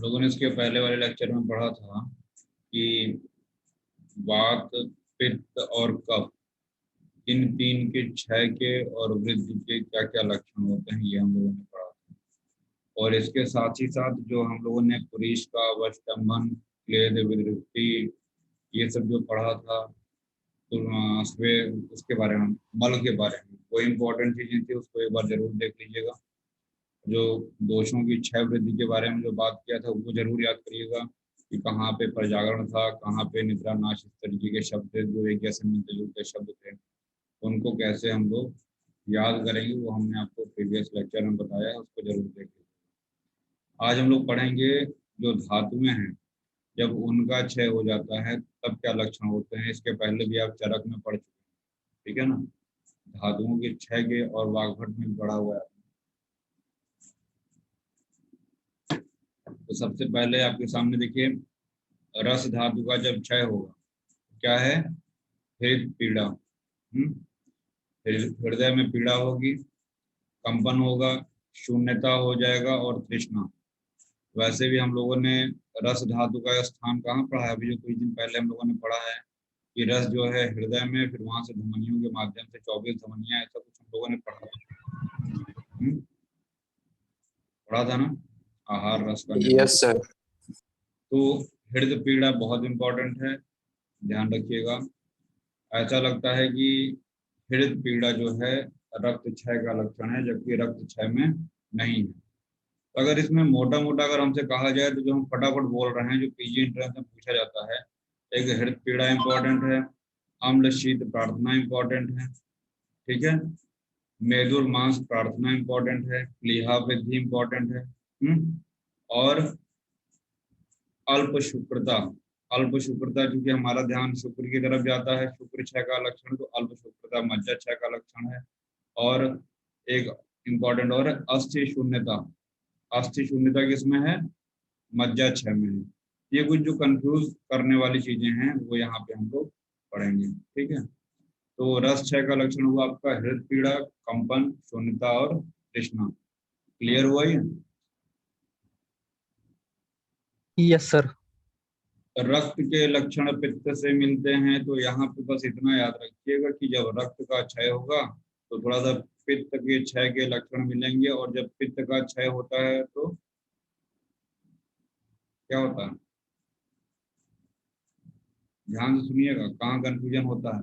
लोगों ने इसके पहले वाले लेक्चर में पढ़ा था कि वात, पित्त और कफ, इन तीन के क्षय के और वृद्धि के क्या क्या लक्षण होते हैं, ये हम लोगों ने पढ़ा था। और इसके साथ ही साथ जो हम लोगों ने पुरीष का वस्तंभन, क्लेद, विवृत्ति, ये सब जो पढ़ा था, तो उसके बारे में, मल के बारे में कोई इंपॉर्टेंट चीजें थी उसको एक बार जरूर देख लीजिएगा। जो दोषों की क्षय वृद्धि के बारे में जो बात किया था वो जरूर याद करिएगा कि कहाँ पे प्रजागरण था, कहाँ पे निद्रा नाश, इस तरीके के शब्द थे जो एक जैसे मिलते जुलते शब्द थे, उनको कैसे हम लोग याद करेंगे वो हमने आपको प्रीवियस लेक्चर में बताया है, उसको जरूर देखिए। आज हम लोग पढ़ेंगे जो धातुएं हैं, जब उनका क्षय हो जाता है तब क्या लक्षण होते हैं। इसके पहले भी आप चरक में पढ़ चुके हैं, ठीक है ना। धातुओं के क्षय के और वाग्भट में पढ़ा हुआ है। तो सबसे पहले आपके सामने देखिए, रस धातु का जब क्षय होगा क्या है, हृदय पीड़ा, हृदय में पीड़ा होगी, कंपन होगा, शून्यता हो जाएगा और तृष्णा। वैसे भी हम लोगों ने रस धातु का स्थान कहाँ पढ़ा है, अभी जो कुछ दिन पहले हम लोगों ने पढ़ा है कि रस जो है हृदय में, फिर वहां से धमनियों के माध्यम से 24 धमनियां, ऐसा कुछ हम लोगों ने पढ़ा था। पढ़ा था ना, आहार रस का। Yes sir. तो हृदय पीड़ा बहुत इंपॉर्टेंट है, ध्यान रखिएगा। ऐसा लगता है कि हृदय पीड़ा जो है रक्त क्षय का लक्षण है, जबकि रक्त क्षय में नहीं है। तो अगर इसमें मोटा मोटा अगर हमसे कहा जाए तो जो हम फटाफट बोल रहे हैं, जो पीजी एंट्रेंस में पूछा जाता है, एक हृदय पीड़ा इंपॉर्टेंट है, अम्ल शीत प्रार्थना इंपॉर्टेंट है, ठीक है, मेदुर मांस प्रार्थना इंपॉर्टेंट है, प्लीहा वृद्धि इंपॉर्टेंट है, और अल्प शुक्रता। अल्प शुक्रता क्योंकि हमारा ध्यान शुक्र की तरफ जाता है, शुक्र क्षय का लक्षण, तो अल्प शुक्रता मज्जा क्षय का लक्षण है। और एक इंपॉर्टेंट और अस्थि शून्यता। अस्थि शून्यता किसमें है, मज्जा क्षय में है। ये कुछ जो कंफ्यूज करने वाली चीजें हैं वो यहाँ पे हम लोग पढ़ेंगे, ठीक है। तो रस क्षय का लक्षण हुआ आपका हृदय पीड़ा, कंपन, शून्यता और तृष्णा। क्लियर हुआ ये। Yes sir. रक्त के लक्षण पित्त से मिलते हैं, तो यहाँ पे बस इतना याद रखिएगा कि जब रक्त का क्षय होगा तो थोड़ा सा पित्त के क्षय के लक्षण मिलेंगे, और जब पित्त का क्षय होता है तो क्या होता है, ध्यान से सुनिएगा कहाँ कंफ्यूजन होता है।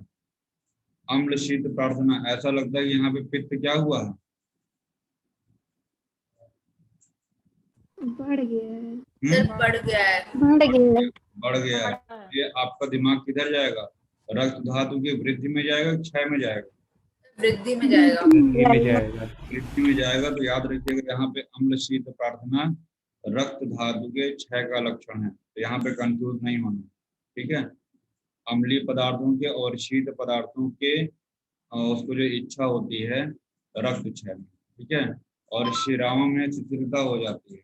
अम्ल शीत प्रार्थना, ऐसा लगता है कि यहाँ पे पित्त क्या हुआ है, बढ़ गया है। बढ़ गया है। बढ़ गया है। ये आपका दिमाग किधर जाएगा, रक्त धातु की वृद्धि में जाएगा, क्षय में जाएगा, वृद्धि में जाएगा। वृद्धि में जाएगा। तो याद रखिएगा यहाँ पे अम्ल शीत प्रार्थना रक्त धातु के क्षय का लक्षण है, तो यहाँ पे कंफ्यूज नहीं होना, ठीक है। अम्लीय पदार्थों के और शीत पदार्थों के उसको जो इच्छा होती है रक्त क्षय में, ठीक है। और शिराओं में शिथिलता हो जाती है,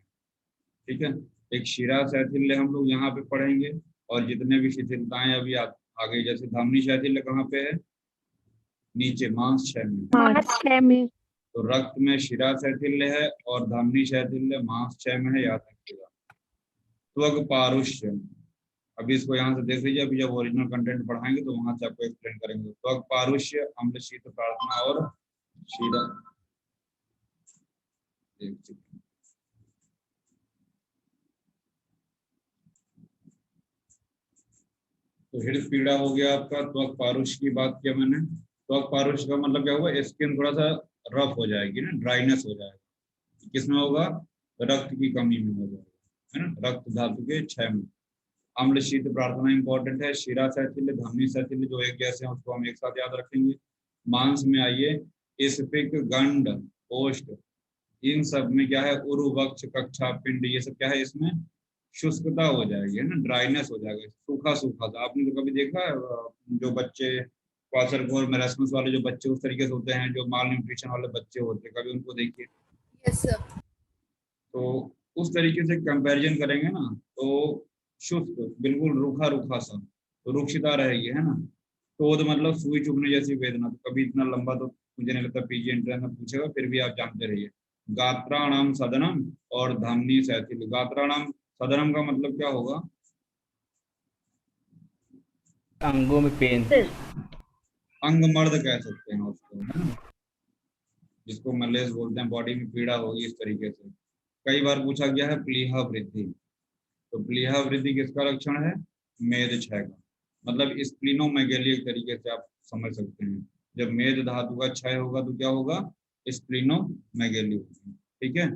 ठीक है। एक शिरा शैथिल्य हम लोग यहाँ पे पढ़ेंगे, और जितने भी शिथिलताएं अभी आगे, जैसे धमनी शैथिल्य कहाँ पे है, नीचे मांसक्षय में। तो रक्त में शिरा शैथिल्य है और धमनी शैथिल्य मांसक्षय में है, याद रखिएगा। त्वग पारुष्य, अभी इसको यहाँ से देख लीजिए, अभी जब ओरिजिनल कंटेंट पढ़ाएंगे तो वहां से आपको एक्सप्लेन करेंगे। त्वग पारुष्य, अम्ल शीत प्रार्थना और शिरा। तो हृदय पीड़ा हो गया आपका। त्वक पारुष्य की बात किया मैंने। त्वक पारुष्य का मतलब क्या हुआ, स्किन थोड़ा सा रफ हो जाएगी ना, ड्राइनेस हो जाएगा। किसमें होगा, रक्त की कमी में हो जाएगा, है ना, रक्त धातु के क्षय में। अम्ल शीत प्रार्थना इंपॉर्टेंट है। शिरा शैथिल्य, धमनी शैथिल्य जो एक जैसे हैं उसको हम एक साथ याद रखेंगे। मांस में आइए, स्फिक, गंड, ओष्ठ, इन सब में क्या है, उरु, वक्ष, कक्षा, पिंड, ये सब क्या है, इसमें शुष्कता हो जाएगी, है ना, ड्राइनेस हो जाएगा, सूखा सूखा सा। आपने तो कभी देखा है जो बच्चे क्वाशरकोर मेरास्मस वाले जो बच्चे उस तरीके से होते हैं, जो माल न्यूट्रिशन वाले बच्चे होते हैं, कभी उनको देखिए। Yes sir. तो उस तरीके से कंपैरिजन करेंगे ना तो शुष्क, बिल्कुल रूखा रूखा सा, तो रुक्षिता रहेगी, है ना। तो मतलब सुई चुभने जैसी वेदना। तो कभी इतना लंबा तो मुझे नहीं लगता पीजी एंट्रेंस में पूछेगा, फिर भी आप जानते रहिए। गात्राणाम सदनम और धमनी शैथिल्य। गात्राणाम सदरम का मतलब क्या होगा? अंगों में पेन। अंग मर्द कह सकते हैं उसको, है ना, जिसको मलेज बोलते हैं, बॉडी में पीड़ा होगी इस तरीके से। कई बार पूछा गया है प्लीहा वृद्धि, तो प्लीहा वृद्धि किसका लक्षण है? मेद क्षय का। मतलब स्प्लीनोमेगेली एक तरीके से आप समझ सकते हैं। जब मेद धातु का क्षय होगा तो क्या होगा? स्प्लीनोमेगेली होगी। ठीक है।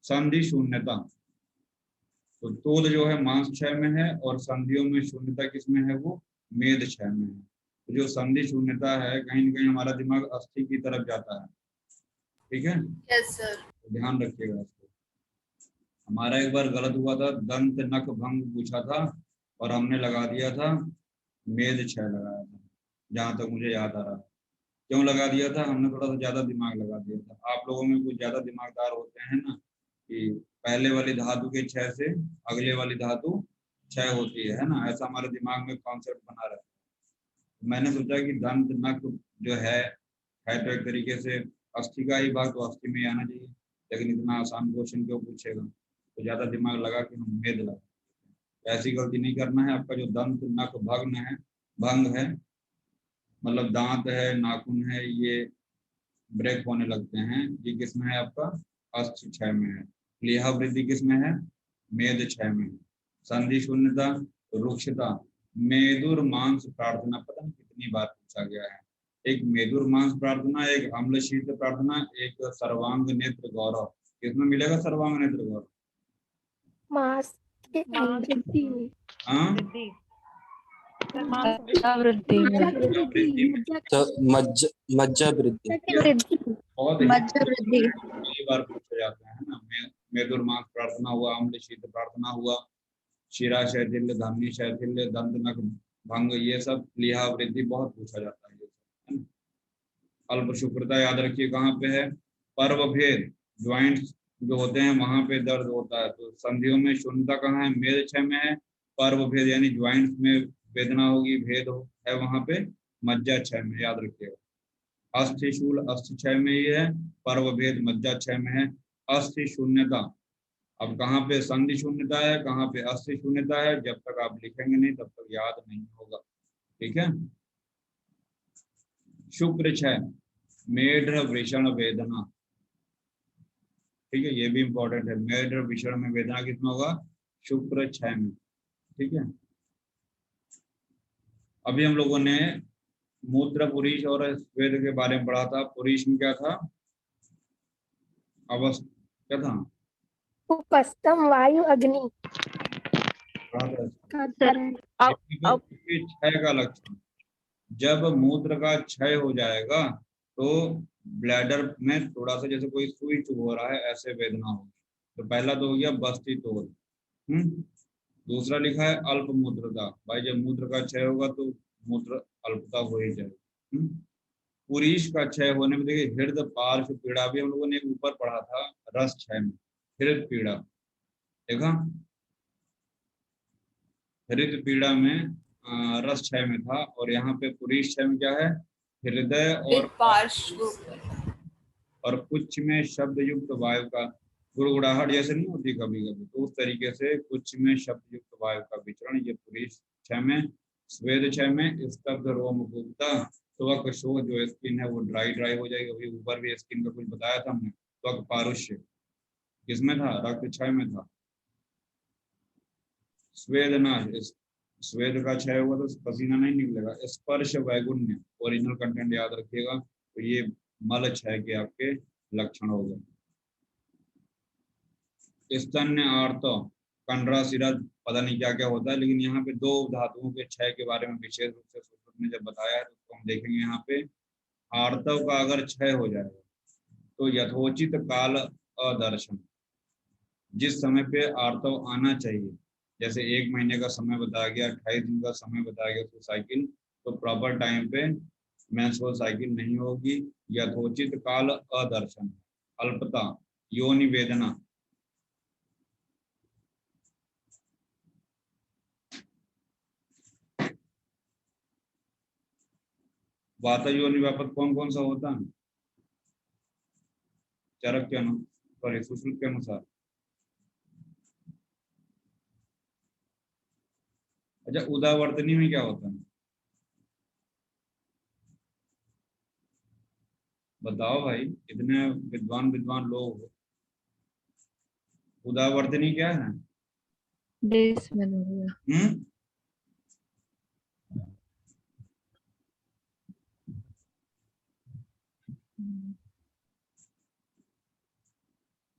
संधि शून्यता, तो तोल जो है मांस क्षय में है, और संधियों में शून्यता किसमें है? वो मेद क्षय में है। तो जो संधि शून्यता है, कहीं न कहीं हमारा दिमाग अस्थि की तरफ जाता है। ठीक है, यस सर। तो ध्यान रखिएगा इसको। हमारा एक बार गलत हुआ था, दंत नख भंग पूछा था और हमने लगा दिया था मेद क्षय लगाया था, जहां तक मुझे याद आ रहा है। क्यों लगा दिया था? हमने थोड़ा सा ज्यादा दिमाग लगा दिया था। आप लोगों में कुछ ज्यादा दिमागदार होते हैं ना, कि पहले वाली धातु के क्षय से अगले वाली धातु क्षय होती है ना, ऐसा हमारे दिमाग में कॉन्सेप्ट बना रहता है। मैंने सोचा कि दंत नख जो है तो एक तरीके से अस्थि का ही भाग, तो अस्थि में ही आना चाहिए, लेकिन इतना आसान क्वेश्चन क्यों पूछेगा, तो ज्यादा दिमाग लगा के हम मेद लगा। तो ऐसी गलती नहीं करना है। आपका जो दंत नख भग्न है, भंग है, मतलब दांत है, नाखून है, ये ब्रेक होने लगते हैं, ये किसमें है? आपका अस्थि क्षय में है। प्लीहा वृद्धि किसमें है? मेद क्षय में है। संधि शून्यता, रुक्षता, मेदुर मांस प्रार्थना, पता नहीं कितनी बार पूछा गया है। एक मेदुर मांस प्रार्थना, एक अम्ल शीत प्रार्थना, एक सर्वांग नेत्र गौरव। किसमें मिलेगा सर्वांग नेत्र गौरव? मांस के वृद्धि में। हाँ, मज्जा वृद्धि वृद्धि में। तो मज्जा वृद्धि। बहुत ही मज्जा वृद्धि। कई बार पूछा जाता है ना। मेदुर मांस प्रार्थना हुआ, अम्ल शीत प्रार्थना हुआ, शिरा शैथिल्य, धामनी शैथिल्य, दंत नख भंग, ये सब प्लीहा वृद्धि बहुत पूछा जाता है, ये सब, है ना। अल्प शुक्रता याद रखिए कहाँ पे है? पर्व भेद, ज्वाइंट्स जो होते हैं वहां पे दर्द होता है, तो संधियों में शून्यता कहाँ है? मेद क्षय में है। पर्व भेद यानी ज्वाइंट्स में वेदना होगी, भेद है वहां पे मज्जा क्षय में, याद रखिएगा। अस्थि शूल अस्थि क्षय में ही है, पर्व भेद मज्जा क्षय में है। अस्थि शून्यता, अब कहाँ पे संधि शून्यता है, कहाँ पे अस्थि शून्यता है, जब तक आप लिखेंगे नहीं तब तक याद नहीं होगा। ठीक है। शुक्र क्षय, मेढ वृषण वेदना। ठीक है, ये भी इंपॉर्टेंट है। मेढ वृषण में वेदना कितना होगा? शुक्र क्षय में। ठीक है। अभी हम लोगों ने मूत्र पुरीष और स्वेद के बारे में पढ़ा था। पुरीष में क्या था? अवस्था क्या था? उपस्थम वायु अग्नि पढ़ा था। का धरण। क्षय का लक्षण, जब मूत्र का क्षय हो जाएगा तो ब्लैडर में थोड़ा सा जैसे कोई सुई चुभ हो रहा है, ऐसे वेदना होगी। तो पहला तो हो गया बस्ती तोड़। दूसरा लिखा है अल्प मूत्रता, भाई जब मूत्र का क्षय होगा तो मूत्र अल्पता हो ही जाएगी। पुरीष का क्षय होने में देखिए, हृदय पार्श्व पीड़ा भी हम लोगों ने ऊपर पढ़ा था रस क्षय में, हृदय पीड़ा देखा, हृदय पीड़ा में रस क्षय में था, और यहाँ पे पुरीष क्षय में क्या है? हृदय और पार्श्व और कुछ में शब्द युक्त वायु का गुड़गुड़ाहट जैसे नहीं होती कभी कभी, तो उस तरीके से कुछ में शब्द युक्त वायु का विचरण, ये पुरीष क्षय में। स्वेद क्षय में स्तब्ध रोमकूपता, त्वक शोथ, जो स्किन है वो ड्राई ड्राई हो जाएगी। अभी ऊपर भी स्किन का कुछ बताया था हमने। त्वक पारुष्य किसमें था? रक्त क्षय में था। स्वेदनाश, स्वेद का क्षय हुआ तो पसीना नहीं निकलेगा। स्पर्श वैगुण्य, ओरिजिनल कंटेंट याद रखिएगा, तो ये मल क्षय के आपके लक्षण हो गए। स्तन्य आर्त, कंडरा सिरा, पता नहीं क्या क्या होता है, लेकिन यहाँ पे दो धातुओं के क्षय के बारे में विशेष रूप से सुश्रुत ने जब बताया है तो उसको हम देखेंगे। यहाँ पे आर्तव का अगर क्षय हो जाएगा तो यथोचित काल अदर्शन, जिस समय पे आर्तव आना चाहिए, जैसे 1 महीने का समय बताया गया, 28 दिन का समय बताया गया उसको साइकिल, तो प्रॉपर टाइम पे मेंस्ट्रुअल साइकिल नहीं होगी। यथोचित काल अदर्शन, अल्पता, योनि वेदना, वातयोनि व्यापक कौन कौन सा होता है? चरक के अनुसार, सॉरी सुश्रुत के अनुसार अच्छा, उदावर्तनी में क्या होता है? बताओ भाई, इतने विद्वान विद्वान लोग हो। उदावर्तनी क्या है? देश में नहीं है। हम्म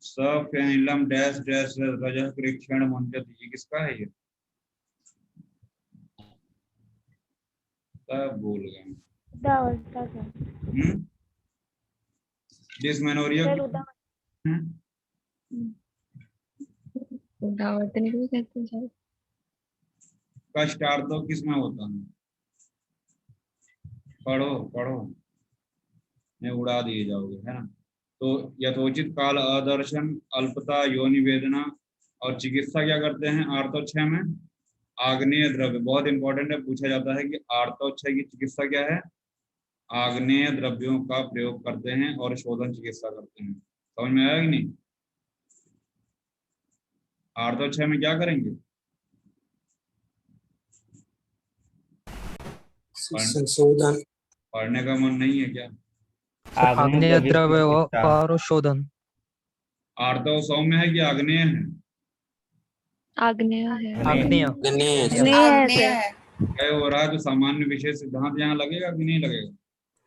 सफेनिलम डैश डैश रजः कृक्षण मुंजत, ये किसका है? ये सब भूल गए। उदावरता का। डिसमेनोरिया सर उदावर्तनी को भी कहते हैं सर। का स्टार तो किस में होता है? पढ़ो पढ़ो, नहीं उड़ा दिए जाओगे, है ना। तो यथोचित काल, अदर्शन, अल्पता, योनि वेदना, और चिकित्सा क्या करते हैं आर्तोक्षय में? आग्नेय द्रव्य, बहुत इंपॉर्टेंट है, पूछा जाता है कि आर्तोक्षय की चिकित्सा क्या है? आग्नेय द्रव्यों का प्रयोग करते हैं और शोधन चिकित्सा करते हैं। समझ में आया कि नहीं? आर्तोक्षय में क्या करेंगे? संशोधन। पढ़ने का मन नहीं है क्या? आग्नेय द्रव्य चिकित्सा। और शोधन। आर्तव सौम्य है कि आग्नेय है? आग्नेय है। आग्नेय। गणेश। आग्नेय है। क्या हो रहा है? तो सामान्य विशेष सिद्धांत यहाँ लगेगा कि नहीं लगेगा?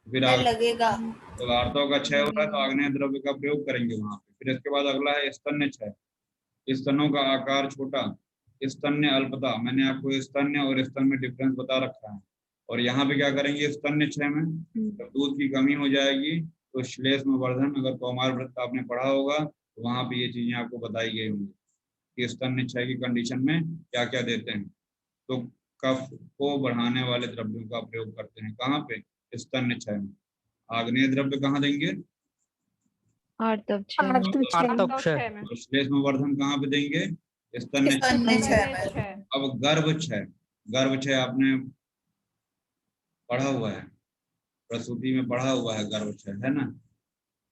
फिर नहीं लगेगा। तो आर्तव का क्षय हो रहा है तो आग्नेय द्रव्य का प्रयोग करेंगे वहां पे। फिर इसके बाद अगला है स्तन्य क्षय। स्तनों का आकार छोटा, स्तन्य अल्पता। मैंने आपको स्तन्य और स्तन में डिफरेंस बता रखा है। और यहाँ पे क्या करेंगे स्तन्य क्षय में? जब दूध की कमी हो जाएगी तो श्लेष्म वर्धन, अगर कौमार व्रत आपने पढ़ा होगा तो वहां पे ये चीजें आपको बताई गई होंगी कि स्तन्य क्षय की कंडीशन में क्या क्या देते हैं। तो कफ को बढ़ाने वाले द्रव्यों का प्रयोग करते हैं कहाँ पे? स्तन्य क्षय में। आग्नेय द्रव्य कहाँ देंगे? आर्तव आर्तक्षय। और श्लेष्म वर्धन कहाँ पे देंगे? स्तन्य क्षय। स्तन्य क्षय में। अब गर्भ क्षय, गर्भ क्षय आपने पढ़ा हुआ है, प्रसूति में पढ़ा हुआ है गर्भ क्षय, है ना।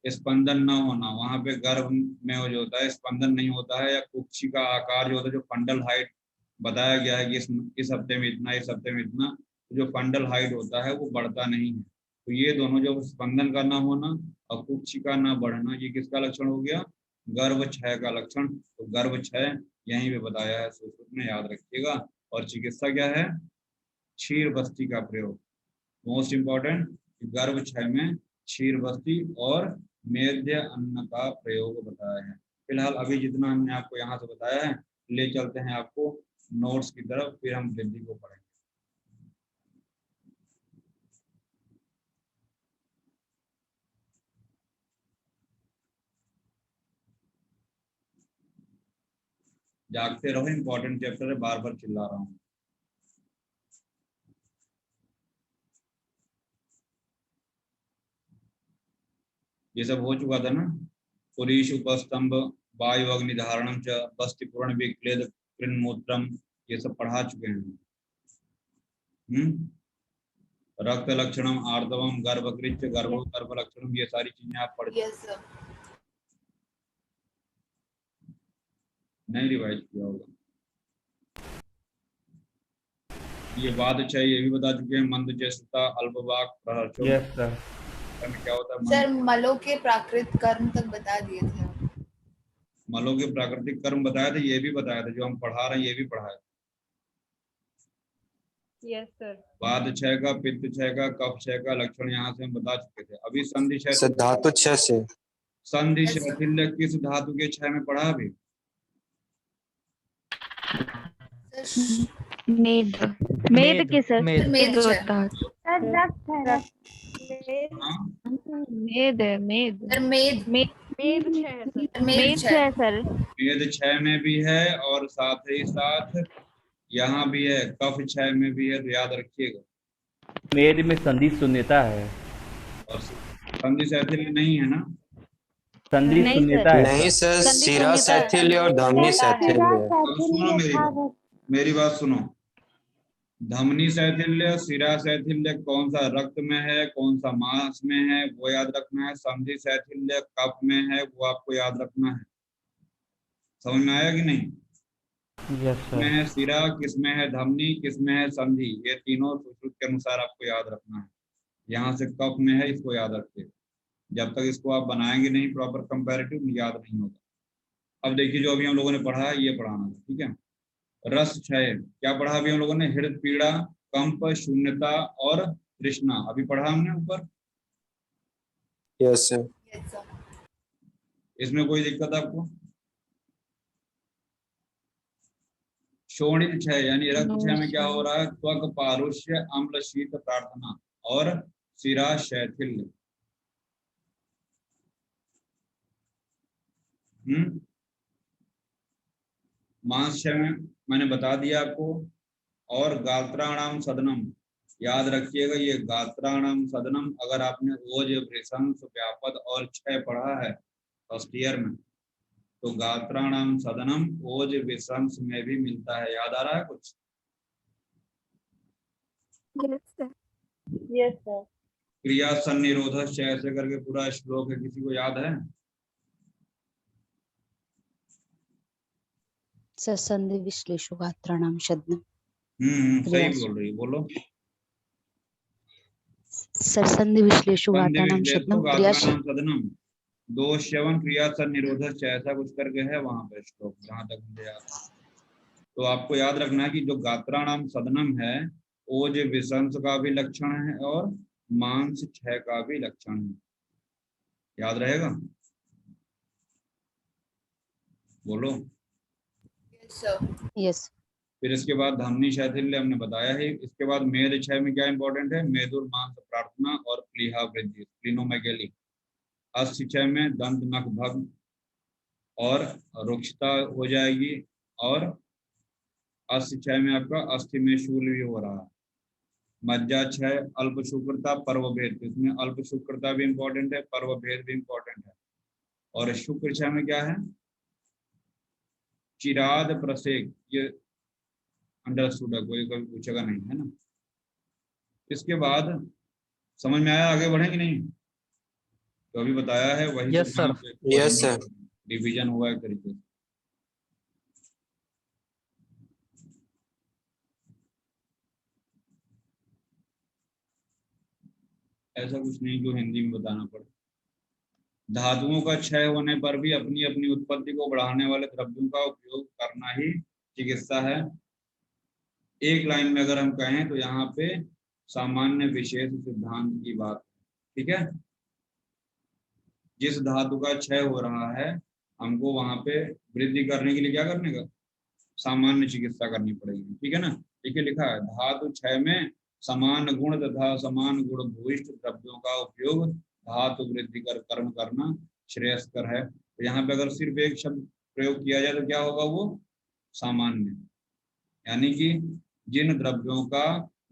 स्पंदन न होना, वहां पे गर्भ में वो जो होता है स्पंदन नहीं होता है, या कुक्षी का आकार जो होता है, जो फंडल हाइट बताया गया है कि इस हफ्ते में इतना, इस हफ्ते में इतना, तो जो फंडल हाइट होता है वो बढ़ता नहीं है। तो ये दोनों, जो स्पंदन का ना होना और कुक्षी का ना बढ़ना, ये किसका लक्षण हो गया? गर्भ क्षय का लक्षण। तो गर्भ क्षय यहीं पे बताया है, सुश्रुत में, याद रखिएगा। और चिकित्सा क्या है? क्षीर बस्ती का प्रयोग, मोस्ट इंपॉर्टेंट। गर्भ क्षय में क्षीर बस्ती और मेद्य अन्न का प्रयोग बताया है। फिलहाल अभी जितना हमने आपको यहाँ से बताया है, ले चलते हैं आपको नोट्स की तरफ, फिर हम वृद्धि को पढ़ेंगे। जागते रहो, इंपॉर्टेंट चैप्टर है, बार बार चिल्ला रहा हूँ। ये सब हो चुका था ना। पुरीश उपस्तंभ, वायु अग्निधारणम च, बस्ति पूर्ण विक्लेद कृन्मूत्रम, ये सब पढ़ा चुके हैं। रक्त लक्षणम, आर्दवम, गर्भकृच, गर्भो गर्भ लक्षणम, ये सारी चीजें आप पढ़ यस सर। नहीं रिवाइज किया होगा। ये बाद अच्छा ये भी बता चुके हैं, मंद चेष्टा, अल्पवाक, प्रहर्षो। Yes sir. क्या होता है? सर मलों के प्राकृत कर्म तक बता दिए थे आप। मलों के प्राकृतिक कर्म बताए थे, ये भी बताया था, जो हम पढ़ा रहे हैं ये भी पढ़ाया। Yes sir. वात क्षय का, पित्त क्षय का, कफ क्षय का लक्षण यहाँ से हम बता चुके थे। अभी संधि क्षय। धातु क्षय से। संधि Yes, sir. शैथिल्य किस धातु के क्षय में पढ़ा अभी? मेद मेद के सर। मेद। मेद जो क्षय। होता है। हाँ? मेद है मेद। सर मेद मेद मेद क्षय है सर। मेद क्षय। है सर। मेद क्षय में भी है और साथ ही साथ यहाँ भी है, कफ क्षय में भी है, तो याद रखिएगा। मेद में संधि शून्यता है। और संधि शैथिल्य नहीं है ना? संधि नहीं शून्यता सर। है नहीं सर। सर, शिरा शैथिल्य और धमनी शैथिल्य। तो सुनो मेरी बात सुनो। धमनी शैथिल्य, शिरा शैथिल्य कौन सा रक्त में है, कौन सा मांस में है, वो याद रखना है। संधि शैथिल्य कफ में है, वो आपको याद रखना है। समझ में आया कि नहीं? यस किसमें सर। है सिरा, किसमें है धमनी, किसमें है संधि, ये तीनों सुश्रुत के अनुसार आपको याद रखना है। यहाँ से कफ में है, इसको याद रखिए। जब तक इसको आप बनाएंगे नहीं प्रॉपर कंपैरेटिव, याद नहीं होगा। अब देखिए जो अभी हम लोगों ने पढ़ा है ये पढ़ाना है, ठीक है। रस क्षय क्या पढ़ा अभी हम लोगों ने? हृदय पीड़ा, कंप, शून्यता और तृष्णा, अभी पढ़ा हमने ऊपर। Yes sir. Yes sir. इसमें कोई दिक्कत आपको? शोणित क्षय यानी रक्त क्षय में क्या हो रहा है? त्वक पारुष्य, अम्ल शीत प्रार्थना और शिरा शैथिल्य। मांस क्षय में मैंने बता दिया आपको। और गात्राणाम सदनम, याद रखिएगा ये गात्राणाम सदनम, अगर आपने ओज, भृशंस, व्यापद और क्षय पढ़ा है फर्स्ट ईयर में, तो गात्राणाम सदनम ओज विश्रांस में भी मिलता है। याद आ रहा है कुछ? Yes, sir. क्रिया सन्निरोध ऐसे करके पूरा श्लोक है, किसी को याद है? ससंधि विश्लेषो गात्राणाम शब्दम। सही बोल रही है, बोलो। सरसंधि विश्लेषो संधि गात्राणाम विश्लेषो शब्दम गात्राणाम सदनम, दोष श्रवण क्रिया सन्निरोध ऐसा कुछ करके है वहां पे श्लोक, जहां तक मुझे याद है। तो आपको याद रखना है कि जो गात्राणाम सदनम है ओज विशंस का भी लक्षण है और मांस क्षय का भी लक्षण है। याद रहेगा? बोलो। Yes sir. यस। फिर इसके बाद धमनी शैथिल्य हमने बताया है। इसके बाद मेद क्षय में क्या इंपॉर्टेंट है? मेदुर मांस प्रार्थना और प्लीहा वृद्धि, स्प्लीनोमेगेली। अस्थि क्षय में दंत नख भग्न और रुक्षता हो जाएगी। और अस्थि क्षय में आपका अस्थि में शूल भी हो रहा है। मज्जा क्षय, अल्प शुक्रता, पर्व भेद, इसमें अल्प शुक्रता भी इंपॉर्टेंट है, पर्व भेद भी इंपॉर्टेंट है। और शुक्र क्षय में क्या है? चिराद प्रसेक, ये अंडरस्टूड है, कोई कभी पूछेगा नहीं, है ना। इसके बाद समझ में आया? आगे बढ़े कि नहीं? तो अभी बताया है वही Yes, sir. Yes sir. Division हुआ एक तरीके से। ऐसा कुछ नहीं जो हिंदी में बताना पड़े। धातुओं का क्षय होने पर भी अपनी अपनी उत्पत्ति को बढ़ाने वाले द्रव्यों का उपयोग करना ही चिकित्सा है। एक लाइन में अगर हम कहें तो यहाँ पे सामान्य विशेष सिद्धांत की बात, ठीक है। जिस धातु का क्षय हो रहा है हमको वहां पे वृद्धि करने के लिए क्या करने का? सामान्य चिकित्सा करनी पड़ेगी, ठीक है ना। ठीक है, लिखा है धातु क्षय में समान गुण तथा समान गुण भूयिष्ठ द्रव्यों का उपयोग धातु वृद्धि कर कर्म करना श्रेयस्कर है। तो यहाँ पे अगर सिर्फ एक शब्द प्रयोग किया जाए तो क्या होगा? वो सामान्य, यानी कि जिन द्रव्यों का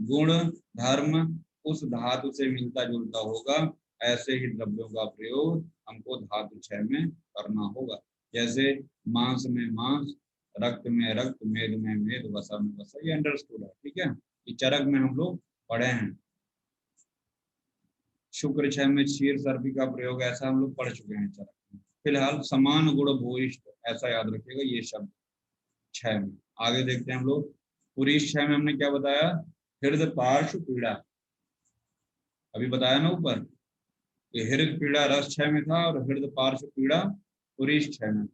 गुण धर्म उस धातु से मिलता जुलता होगा ऐसे ही द्रव्यों का प्रयोग हमको धातु क्षय में करना होगा। जैसे मांस में मांस, रक्त में रक्त, मेद में मेद, वसा में वसा, ये अंडरस्टूड है, ठीक है। ये चरक में हम लोग पढ़े हैं। शुक्र क्षय में क्षीर सर्पी का प्रयोग, ऐसा हम लोग पढ़ चुके हैं चरक में। फिलहाल समान गुण भूयिष्ठ, ऐसा याद रखिएगा ये शब्द क्षय में। आगे देखते हैं हम लोग। पुरीश क्षय में हमने क्या बताया? हृदय पार्श्व पीड़ा, अभी बताया ना ऊपर, हृदय पीड़ा रस क्षय में था और हृदय पार्श्व पीड़ा पुरीश क्षय में।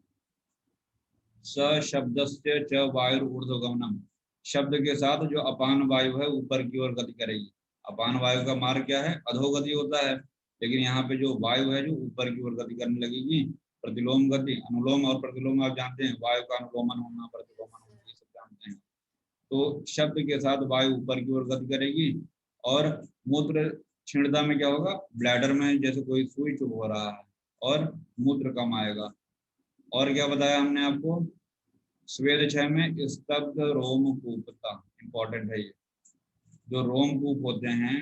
स शब्दस्य च वायु ऊर्ध्वगमनम, शब्द के साथ जो अपान वायु है ऊपर की ओर गति करेगी। अपान वायु का मार्ग क्या है? अधोगति होता है, लेकिन यहाँ पे जो वायु है जो ऊपर की ओर गति करने लगेगी, प्रतिलोम गति। अनुलोम और प्रतिलोम आप जानते हैं, वायु का अनुलोमन होना, प्रतिलोमन होना, ये सब जानते हैं। तो शब्द के साथ वायु ऊपर की ओर गति करेगी। और मूत्र क्षीणता में क्या होगा? ब्लैडर में जैसे कोई सुई चुभ हो रहा है और मूत्र कम आएगा। और क्या बताया हमने आपको? स्वेद क्षय में स्तब्ध रोमकूपता, इंपॉर्टेंट है ये। जो रोमकूप होते हैं,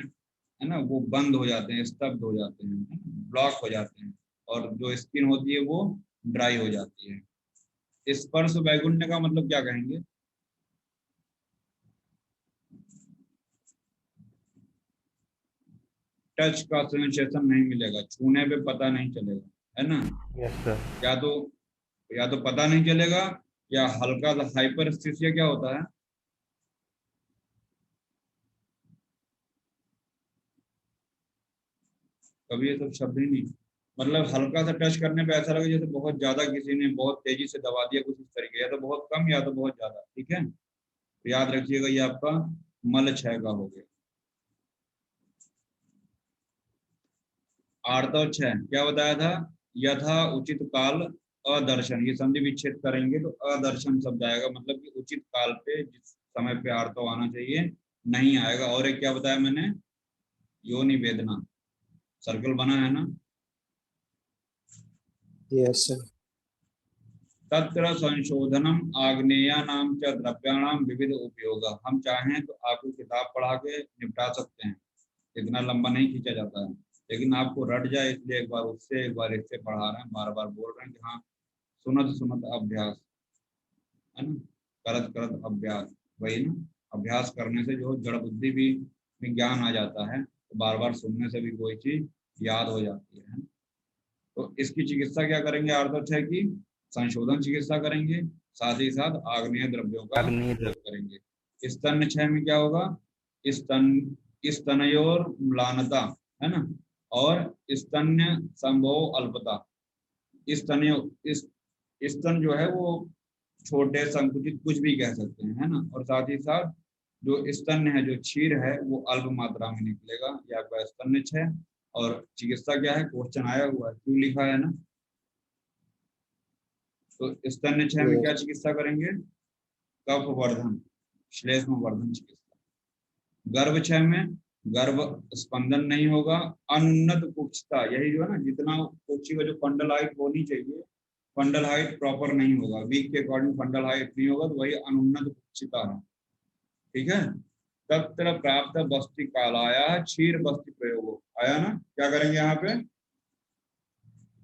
है ना, वो बंद हो जाते हैं, स्तब्ध हो जाते हैं, ब्लॉक हो जाते हैं, और जो स्किन होती है वो ड्राई हो जाती है। स्पर्श वैगुण्य का मतलब क्या कहेंगे? टच का सेंसेशन नहीं मिलेगा, छूने पे पता नहीं चलेगा, है ना। Yes sir. या तो पता नहीं चलेगा या हल्का हाइपरस्थेसिया क्या होता है? कभी ये सब शब्द ही नहीं, मतलब हल्का सा टच करने पे ऐसा लगे जैसे बहुत ज्यादा किसी ने बहुत तेजी से दबा दिया, कुछ इस तरीके, या तो बहुत कम या तो बहुत ज्यादा। ठीक है, तो याद रखिएगा ये आपका मल क्षय का हो गया। आर्तव क्षय क्या बताया था? यथा उचित काल अदर्शन, ये संधि विच्छेद करेंगे तो अदर्शन शब्द आएगा, मतलब कि उचित काल पे जिस समय पे आर्तव आना चाहिए नहीं आएगा। और एक क्या बताया मैंने? योनि वेदना, सर्कल बना है ना? Yes sir. तत्र संशोधनम आग्नेयानाम च द्रव्याणाम विविध उपयोग। हम चाहें तो आपको किताब पढ़ा के निपटा सकते हैं, इतना लंबा नहीं खींचा जाता है, लेकिन आपको रट जाए इसलिए एक बार उससे एक बार इससे पढ़ा रहे हैं, बार बार बोल रहे हैं कि हाँ सुनत सुनत अभ्यास, है ना, करत करत अभ्यास, वही ना, अभ्यास करने से जो जड़ बुद्धि भी में ज्ञान आ जाता है, तो बार बार सुनने से भी कोई चीज याद हो जाती है। तो इसकी चिकित्सा क्या करेंगे? आर्तव की संशोधन चिकित्सा करेंगे, साथ ही साथ आग्नेय द्रव्यों का आग्नेय प्रयोग करेंगे। स्तन क्षय में क्या होगा? स्तनयोर म्लानता, है ना, और स्तन्य संभव अल्पता। स्तनयो इस स्तन जो है वो छोटे संकुचित कुछ भी कह सकते हैं, है ना, और साथ ही साथ जो स्तन है, जो क्षीर है, वो अल्प मात्रा में निकलेगा, ये आपका स्तन्य क्षय। और चिकित्सा क्या है? क्वेश्चन आया हुआ है, क्यों लिखा है ना? तो स्तन्य क्षय में क्या चिकित्सा करेंगे? कफ वर्धन, श्लेष्म वर्धन चिकित्सा। गर्भ क्षय में गर्भ स्पंदन नहीं होगा, अनुन्नत कुक्षता, यही जो है ना, जितना कुक्षी का जो फंडल हाइट होनी चाहिए, फंडल हाइट प्रॉपर नहीं होगा, वीक के अकॉर्डिंग फंडल हाइट नहीं होगा, तो वही अनुन्नत कुक्षिता है। ठीक है, तत्र प्राप्त बस्ती कालाया क्षीर बस्ती प्रयोग आया ना? क्या करेंगे यहाँ पे?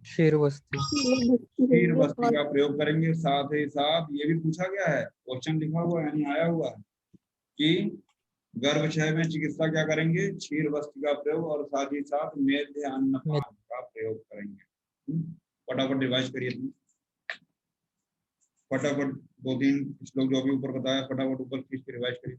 क्षीर बस्ती, क्षीर बस्ती का प्रयोग करेंगे। साथ ही साथ ये भी पूछा गया है, क्वेश्चन लिखा हुआ है, यानी आया हुआ है कि गर्भ क्षय में चिकित्सा क्या करेंगे? क्षीर बस्ती का प्रयोग, और साथ ही साथ मेध्य अन्नपान का प्रयोग करेंगे। फटाफट रिवाइज करिए तुम, फटाफट 2-3 श्लोक जो भी ऊपर बताया, फटाफट ऊपर खींच के रिवाइज करिए।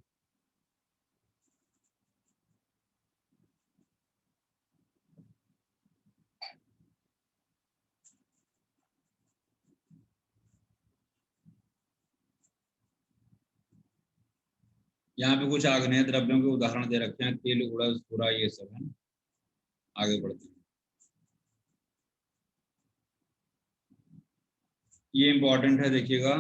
यहाँ पे कुछ आग्नेय द्रव्यों के उदाहरण दे रखे हैं, तिल, उड़द, सूरा, ये सब है। आगे बढ़ते हैं, ये इंपॉर्टेंट है, देखिएगा।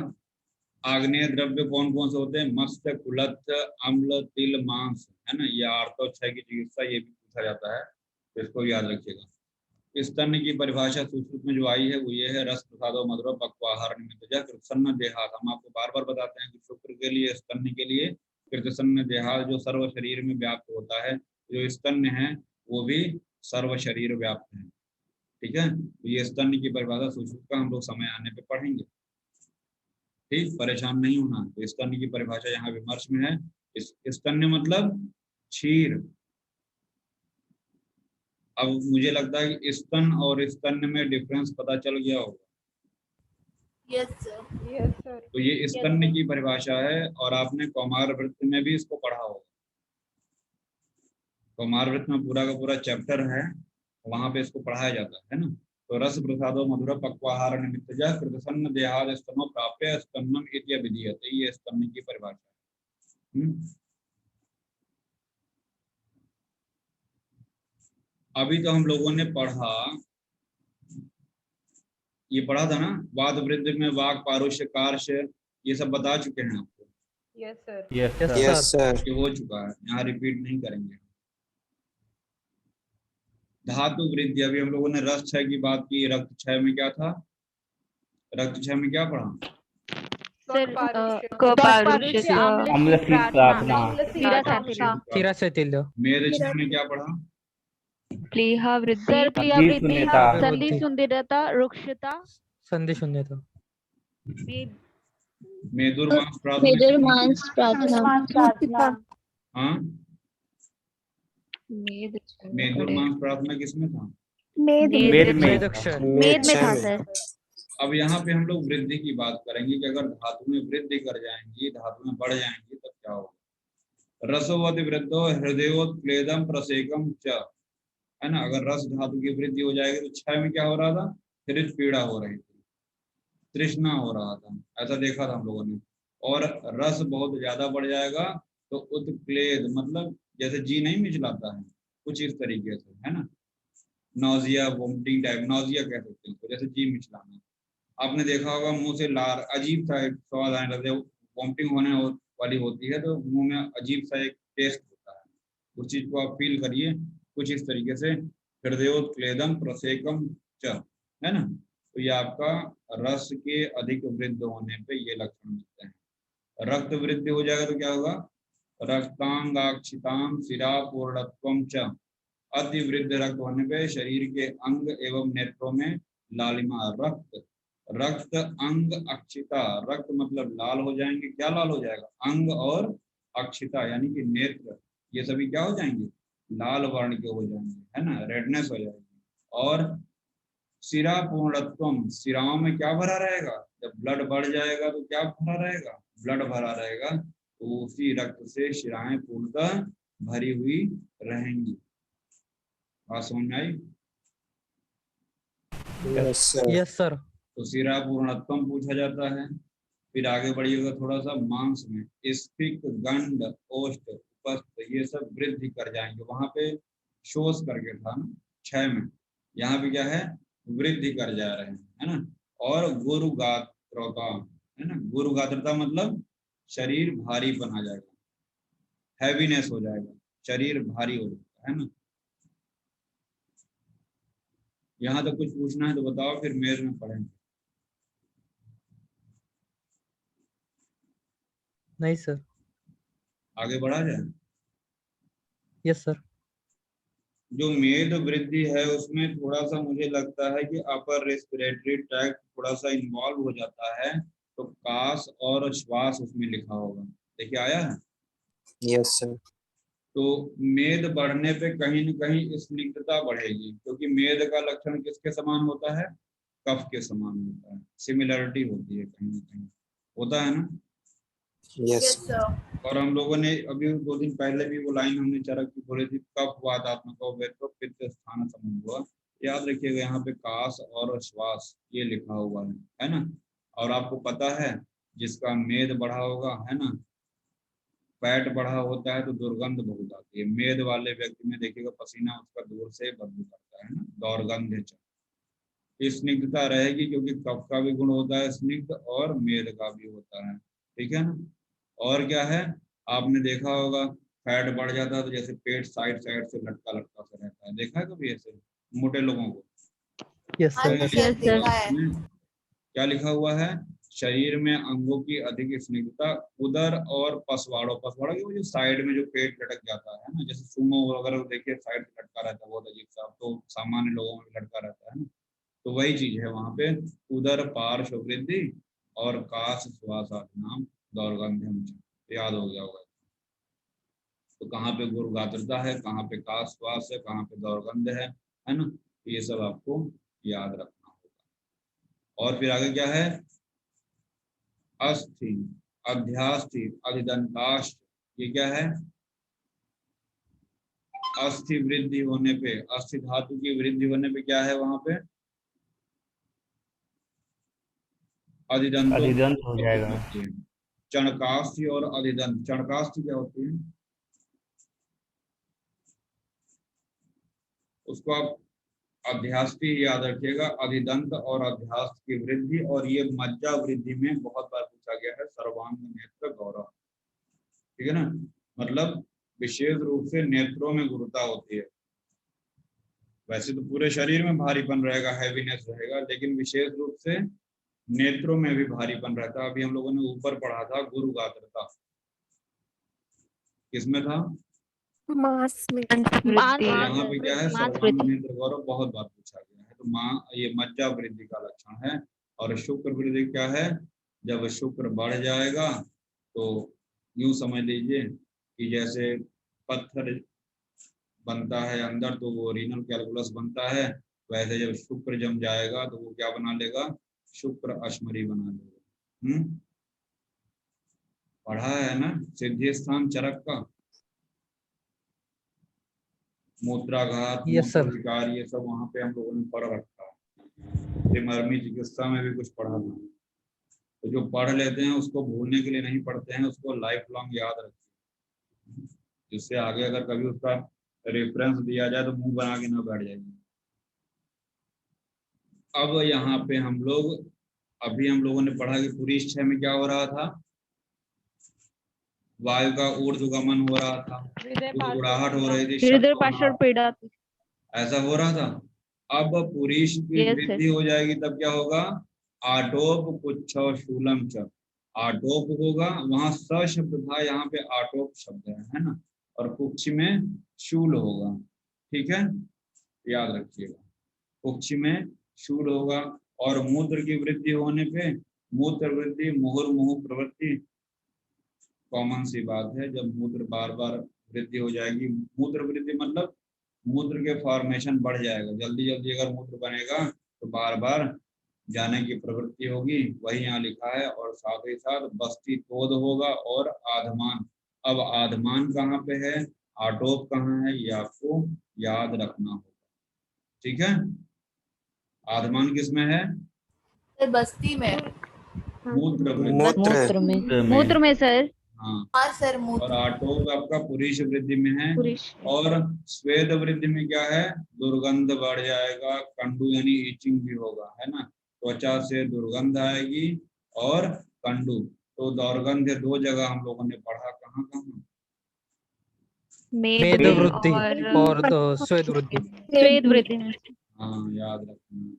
आग्नेय द्रव्य कौन कौन से होते हैं? मत्स्य, कुलत्थ, अम्ल, तिल, मांस, है ना। ये आर्तव क्षय की चिकित्सा, ये भी पूछा जाता है, तो इसको याद रखिएगा। स्तन की परिभाषा सुश्रुत में जो आई है वो ये है, रस प्रसादो मधुर पक्वाहार निमित्तजः कृतसन्न देहात। हम आपको बार बार बताते हैं कि शुक्र के लिए, स्तन के लिए कृतसन्न देहात, जो सर्व शरीर में व्याप्त होता है, जो स्तन है वो भी सर्व शरीर व्याप्त है। ठीक है, तो ये स्तन की परिभाषा सुश्रुत का हम लोग समय आने पे पढ़ेंगे, ठीक, परेशान नहीं होना। तो स्तन की परिभाषा यहाँ विमर्श में है। स्तन्य मतलब क्षीर। अब मुझे लगता है कि स्तन और स्तन्य में डिफरेंस पता चल गया होगा। Yes sir. Yes sir. तो ये स्तन्य की परिभाषा है, और आपने कौमार वृत्त में भी इसको पढ़ा होगा। कौमार वृत्त में पूरा का पूरा चैप्टर है, वहां पे इसको पढ़ाया जाता है ना। तो रस प्रसादो मधुर पक्वाहार निमित्तजः कृतसन्न देहाद स्तनो प्राप्य स्तन्नम इति विधीयते, ये स्तन्य की परिभाषा है। अभी तो हम लोगों ने पढ़ा, ये पढ़ा था ना, वाद वृद्धि में वाक, पारुष्य, कार्ष्य, ये सब बता चुके हैं आपको। Yes sir. Yes yes sir. ये हो चुका है, यहाँ रिपीट नहीं करेंगे। धातु वृद्धि, अभी हम लोगों ने रस क्षय की बात की। रक्त क्षय में क्या था? रक्त क्षय में क्या पढ़ा? सर कपारुष्य, अम्ल की प्रार्थना, तीरा से तिल, मेद क्षय में क्या पढ़ा? प्लीहा वृद्धि, सर, प्लीहा वृद्धि, संधि शून्यता, रुक्षता, संधि शून्यता, मेदुर्मांस प्रार्थना, हाँ, मेदुर्मांस प्रार्थना किसमें था? मेद में मेद अक्षर, मेद में था सर। अब यहाँ पे हम लोग वृद्धि की बात करेंगे कि अगर धातु में वृद्धि कर जाएंगी, धातु में बढ़ जाएंगी, तब क्या होगा। रसोवत वृद्धो हृदयोत्क्लेदम प्रसेकम च, है ना। अगर रस धातु की वृद्धि हो जाएगी तो क्षय में क्या हो रहा था, हृदय पीड़ा हो रही थी, तृष्णा हो रहा था, ऐसा देखा था हम लोगों ने। और रस बहुत ज्यादा बढ़ जाएगा तो उत्क्लेद मतलब जैसे जी नहीं मिचलाता है, कुछ इस तरीके से, है ना। नौजिया वोमिटिंग टाइप, नौजिया कह सकते हैं, तो जैसे जी मिचलाना। आपने देखा होगा मुंह से लार अजीब सा एक स्वाद आने लगता है, वोमिटिंग होने वाली होती है तो मुंह में अजीब सा एक टेस्ट होता है, उस चीज को आप फील करिए कुछ इस तरीके से। हृदयोत्क्लेदम प्रसेकम च, है ना। तो ये आपका रस के अधिक वृद्धि होने पे ये लक्षण मिलते हैं। रक्त वृद्धि हो जाएगा तो क्या होगा, रक्तांगाक्षिताम शिरा पूर्णत्वम च, अति वृद्ध रक्त होने पे शरीर के अंग एवं नेत्रों में लालिमा। रक्त रक्त अंग अक्षिता, रक्त मतलब लाल हो जाएंगे, क्या लाल हो जाएगा, अंग और अक्षिता यानी कि नेत्र, ये सभी क्या हो जाएंगे, लाल वर्ण के हो जाएंगे, है ना, रेडनेस हो जाएगी। और शिरा पूर्णत्वम, शिराओं में क्या भरा रहेगा, जब ब्लड बढ़ जाएगा तो क्या भरा रहेगा, ब्लड भरा रहेगा, तो उसी रक्त से शिराएं पूर्णतः भरी हुई रहेंगी। बात समझ में आई। Yes sir. Yes sir. तो शिरा पूर्णत्वम पूछा जाता है। फिर आगे बढ़िएगा थोड़ा सा, मांस में स्फिक गंड ओष्ठ उपस्थ ये सब वृद्धि कर जाएंगे। वहां पे शोष करके था ना क्षय में, यहाँ पे क्या है, वृद्धि कर जा रहे हैं, है ना। और गुरु गात्रता, है ना, गुरु गात्रता मतलब शरीर भारी बना जाएगा, हैवीनेस हो जाएगा, शरीर भारी हो जाएगा, है ना। यहाँ तक कुछ पूछना है तो बताओ, फिर मेज में पढ़ेंगे। नहीं सर। आगे बढ़ा जाए। Yes sir. जो मेद वृद्धि है उसमें थोड़ा सा मुझे लगता है कि अपर रेस्पिरेटरी ट्रैक्ट थोड़ा सा इन्वॉल्व हो जाता है, तो कास और श्वास उसमें लिखा होगा, देखिए आया है। Yes sir. तो मेद बढ़ने पे कहीं न कहीं स्निग्धता बढ़ेगी, क्योंकि मेद का लक्षण किसके समान होता है, कफ के समान होता है, सिमिलरिटी होती है कहीं न कहीं, होता है ना। यस। और हम लोगों ने अभी 2 दिन पहले भी वो लाइन हमने चरक की बोली थी, कफ वातात्मक पित्त स्थान समूह, याद रखिएगा यहाँ पे कास और श्वास ये लिखा हुआ है ना। और आपको पता है जिसका मेद बढ़ा होगा, है ना, फैट बढ़ा होता है तो दुर्गंध बहुत आती है। मेद वाले व्यक्ति में देखिएगा पसीना उसका दूर से बदबू करता है ना, दौर्गंध। स्निग्धता रहेगी क्योंकि कफ का भी गुण होता है स्निग्ध और मेद का भी होता है, ठीक है ना। और क्या है, आपने देखा होगा फैट बढ़ जाता है तो जैसे पेट साइड साइड से लटका लटका सा रहता है, देखा है कभी ऐसे मोटे लोगों को। यस हाँ सर। सर देखा है। क्या लिखा हुआ है, शरीर में अंगों की अधिक स्निग्धता, उदर और पसवाड़ों, पसवाड़ों की वो जो साइड में जो पेट लटक जाता है ना, जैसे सुमो वगैरह देखिए साइड से लटका रहता है, बहुत अजीब सा, तो सामान्य लोगों में भी लटका रहता है ना, तो वही चीज है वहां पे, उदर पार्श्व वृद्धि और काश श्वास नाम दौर्गंध्यम, याद हो गया होगा। तो कहाँ पे गुरु गात्रता है, कहाँ पे काश श्वास है, कहाँ पे दौर्गंध है ना, तो ये सब आपको याद रखना होगा। और फिर आगे क्या है, अस्थि अध्यास्थि अधिदंताश्च, ये क्या है, अस्थि वृद्धि होने पे, अस्थि धातु की वृद्धि होने पे क्या है वहां पे, अधिदंत हो जाएगा। चणकास्थि और अधिदंत, चणकास्थि क्या होती है, उसको आप अध्यास्थि याद रखिएगा, अधिदंत और अध्यास्त की वृद्धि, और ये मज्जा वृद्धि में बहुत बार पूछा गया है, सर्वांग नेत्र गौरव, ठीक है ना, मतलब विशेष रूप से नेत्रों में गुरुता होती है। वैसे तो पूरे शरीर में भारीपन रहेगा, हैवीनेस रहेगा, लेकिन विशेष रूप से नेत्रों में भी भारीपन रहता है। अभी हम लोगों ने ऊपर पढ़ा था गुरु गात्रता, किसमें था, मास में मांस यहाँ पे क्या है, मांस सर्वांग वृद्धि। नेत्र गौरव बहुत बार पूछा गया है, तो माँ ये मज्जा वृद्धि का लक्षण है। और शुक्र वृद्धि क्या है, जब शुक्र बढ़ जाएगा तो यूं समझ लीजिए कि जैसे पत्थर बनता है अंदर तो वो रीनल कैलकुलस बनता है, वैसे जब शुक्र जम जाएगा तो वो क्या बना लेगा, शुक्र अश्मरी बना देगा। पढ़ा है ना सिद्धि स्थान चरक का, मूत्राघात, Yes, sir. मूत्र विकार, ये सब वहां पे हम लोगों ने पढ़ रखा है। त्रिमर्मी चिकित्सा में भी कुछ पढ़ा था। तो जो पढ़ लेते हैं उसको भूलने के लिए नहीं पढ़ते हैं, उसको लाइफ लॉन्ग याद रखते, जिससे आगे अगर कभी उसका रेफरेंस दिया जाए तो मुंह बना के ना बैठ जाएंगे। अब यहाँ पे हम लोगों ने पढ़ा कि पुरुष 6 में क्या हो रहा था, वायु का ऊर्ध्वगमन हो रहा था, गुड़गुड़ाहट हो रही थी, हृदय शब्द पार्श्व पीड़ा। ऐसा हो रहा था। अब पुरुष की Yes, वृद्धि हो जाएगी तब क्या होगा, आटोप कुछ शूलम च, आटोप होगा, वहां स शब्द था, यहाँ पे आटोप शब्द है ना, और कुक्ष में शूल होगा। ठीक है, याद रखिएगा, कुक्ष में शूल होगा। और मूत्र की वृद्धि होने पे मूत्र वृद्धि मुहुर्मुहु प्रवृत्ति, कॉमन सी बात है। जब मूत्र बार बार वृद्धि हो जाएगी, मूत्र वृद्धि मतलब मूत्र के फॉर्मेशन बढ़ जाएगा, जल्दी जल्दी अगर मूत्र बनेगा तो बार बार जाने की प्रवृत्ति होगी, वही यहाँ लिखा है। और साथ ही साथ बस्ती तोद होगा और आधमान। अब आधमान कहाँ पे है, आटोप कहाँ है, ये आपको याद रखना होगा। ठीक है, आधमान किसमें है, सर बस्ती में। मूत्र वृद्धि। मूत्र में। मूत्र में सर। हाँ, हाँ सर और मूत्र। आटोप आपका पुरुष वृद्धि में है। पुरुष। और स्वेद वृद्धि में क्या है, दुर्गंध बढ़ जाएगा, कंडू यानी ईचिंग भी होगा, है ना, त्वचा से दुर्गंध आएगी और कंडू। तो दुर्गंध 2 जगह हम लोगों ने पढ़ा, कहाँ कहाँ, मेद मेद वृद्धि और और स्वेद वृद्धि। स्वेद वृद्धि में। हाँ याद रखना,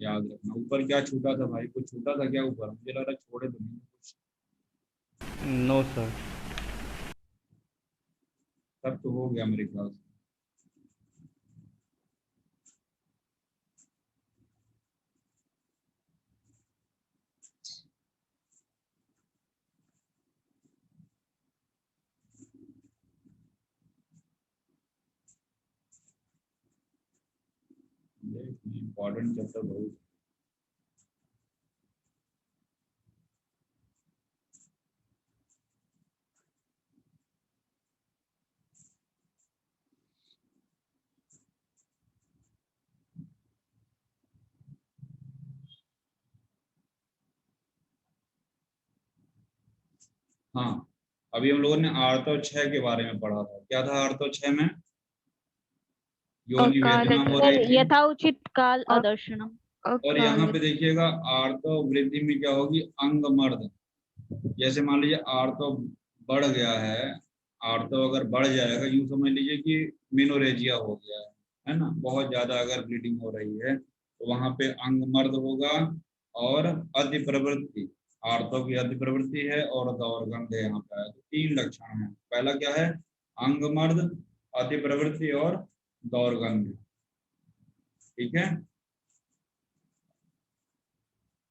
याद रखना। ऊपर क्या छूटा था भाई, कुछ छूटा था क्या ऊपर, मुझे लग रहा छोड़े तो नहीं कुछ। No sir. सब तो हो गया मेरे ख्याल से। इम्पोर्टेंट चैप्टर बहुत। हाँ, अभी हम लोगों ने आर्तव 6 के बारे में पढ़ा था। क्या था आर्तव 6 में, योनि वेदना हो रही थी। यथाउचित काल अदर्शनम। और यहाँ पे देखिएगा आर्तव वृद्धि में क्या होगी, अंग मर्द। जैसे मान लीजिए आर्तव बढ़ गया है, आर्तव अगर बढ़ जाएगा, यूं समझ लीजिए कि मेनोरेजिया हो गया है ना, बहुत ज्यादा अगर ब्लीडिंग हो रही है तो वहां पे अंग मर्द होगा। और अति प्रवृत्ति, आर्तव की अति प्रवृत्ति है और दौर्गंध है यहाँ पे। तो 3 लक्षण है। पहला क्या है, अंग मर्द, अति प्रवृत्ति और दौर्गंध। ठीक है,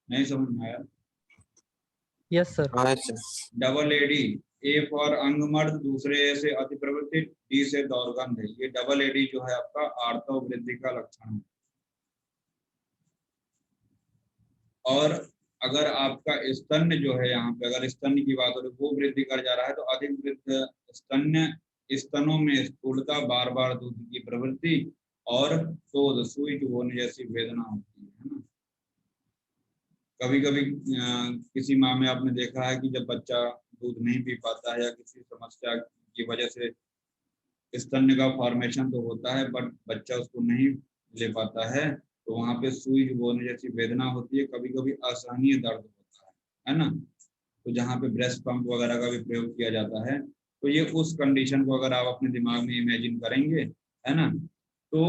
नहीं समझ में आया। Yes sir. हाँ sir. Double AD, A for अंग मर्द, दूसरे ए से अति प्रवृत्ति, डी से दौर्गंध है। ये डबल एडी जो है आपका आर्तव वृद्धि का लक्षण है। और अगर आपका स्तन जो है, यहाँ पे अगर स्तन की बात हो रही वो वृद्धि कर जा रहा है तो अधिक वृद्ध स्तन, स्तनों में स्थूलता, बार बार दूध की प्रवृत्ति और शोध, सुई चुभने जैसी वेदना होती है ना। कभी कभी किसी माँ में आपने देखा है कि जब बच्चा दूध नहीं पी पाता है या किसी समस्या की वजह से स्तन का फॉर्मेशन तो होता है बट बच्चा उसको नहीं ले पाता है, तो वहाँ पे सुई चुभने जैसी वेदना होती है, कभी कभी असहनीय दर्द होता है ना। तो जहाँ पे ब्रेस्ट पंप वगैरह का भी प्रयोग किया जाता है, तो ये उस कंडीशन को अगर आप अपने दिमाग में इमेजिन करेंगे, है ना, तो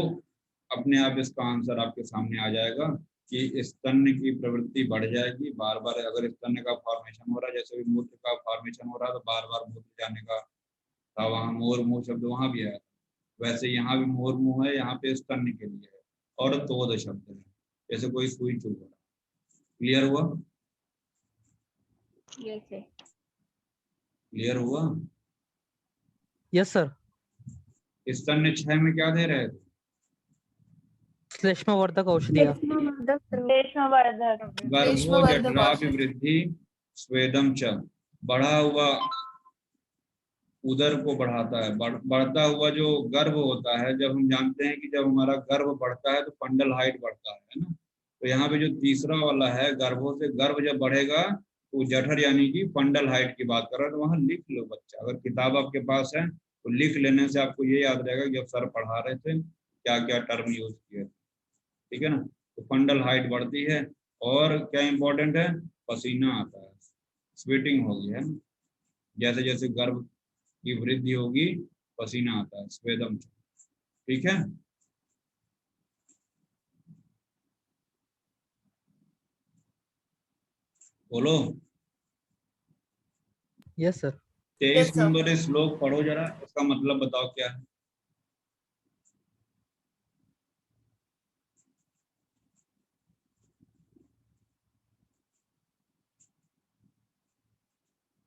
अपने आप इसका आंसर आपके सामने आ जाएगा कि स्तन की प्रवृत्ति बढ़ जाएगी। बार बार अगर स्तन का फॉर्मेशन हो रहा है, जैसे भी मूत्र का फॉर्मेशन हो रहा है तो बार बार मूत्र जाने का था, वहाँ मोर मुंह शब्द वहाँ भी है, वैसे यहाँ भी मोर मुंह है, यहाँ पे स्तन के लिए है। और तोद शब्द है, जैसे कोई सुई चुभ रहा। क्लियर हुआ, क्लियर हुआ। Yes sir. स्तन 6 में क्या दे रहे थे, श्लेष्मवर्धक औषधियाँ। ग्रीष्मवर्धक गर्भोजठराभिवृद्धि स्वेदम च, बढ़ा हुआ उदर को बढ़ाता है, बढ़ता हुआ जो गर्भ होता है। जब हम जानते हैं कि जब हमारा गर्भ बढ़ता है तो फंडल हाइट बढ़ता है ना। तो यहाँ पे जो तीसरा वाला है, गर्भों से गर्भ जब बढ़ेगा तो जठर यानी कि फंडल हाइट की बात कर रहा है। तो वहाँ लिख लो बच्चा, अगर किताब आपके पास है तो लिख लेने से आपको ये याद रहेगा कि जब सर पढ़ा रहे थे क्या क्या टर्म यूज किए, ठीक है ना। तो फंडल हाइट बढ़ती है और क्या इंपॉर्टेंट है, पसीना आता है, स्वेटिंग होगी है ना। जैसे जैसे गर्भ की वृद्धि होगी पसीना आता है, स्वेदम, ठीक है। बोलो। Yes sir. 23 sir. नंबर श्लोक पढ़ो जरा, इसका मतलब बताओ क्या है।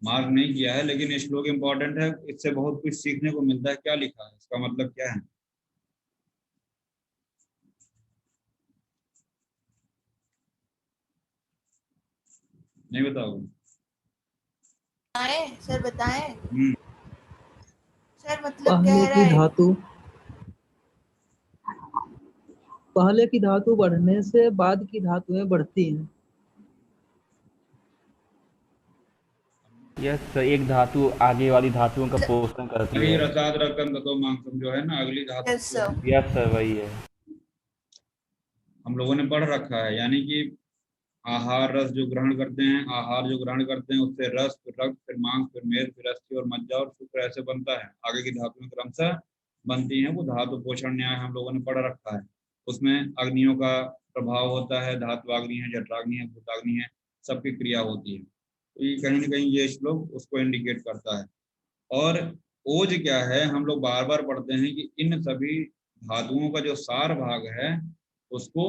मार्क नहीं किया है लेकिन श्लोक इंपॉर्टेंट है, इससे बहुत कुछ सीखने को मिलता है। क्या लिखा है, इसका मतलब क्या है। नहीं बताओगे। सर बताएं। हम्म, सर मतलब कह रहा है पहले की धातु बढ़ने से बाद की धातुएं बढ़ती हैं। यस सर, एक धातु आगे वाली धातुओं का पोषण करती अभी है। रसाद रकम तो मांसम जो है ना, अगली धातु यस सर। यस सर, वही है। हम लोगों ने पढ़ रखा है। यानी कि आहार रस जो ग्रहण करते हैं, आहार जो ग्रहण करते हैं उससे रस, फिर रक्त, फिर मांस, फिर मेद, फिर अस्थि और मज्जा और शुक्र ऐसे बनता है। आगे की धातुएं क्रमशः बनती हैं। वो धातु पोषण न्याय हम लोगों ने पढ़ रखा है। उसमें अग्नियों का प्रभाव होता है, धात्वाग्नि है, जठराग्नि है, भूताग्नि है, सबकी क्रिया होती है। तो ये कहीं ना कहीं ये श्लोक उसको इंडिकेट करता है। और ओज क्या है, हम लोग बार बार पढ़ते हैं कि इन सभी धातुओं का जो सार भाग है उसको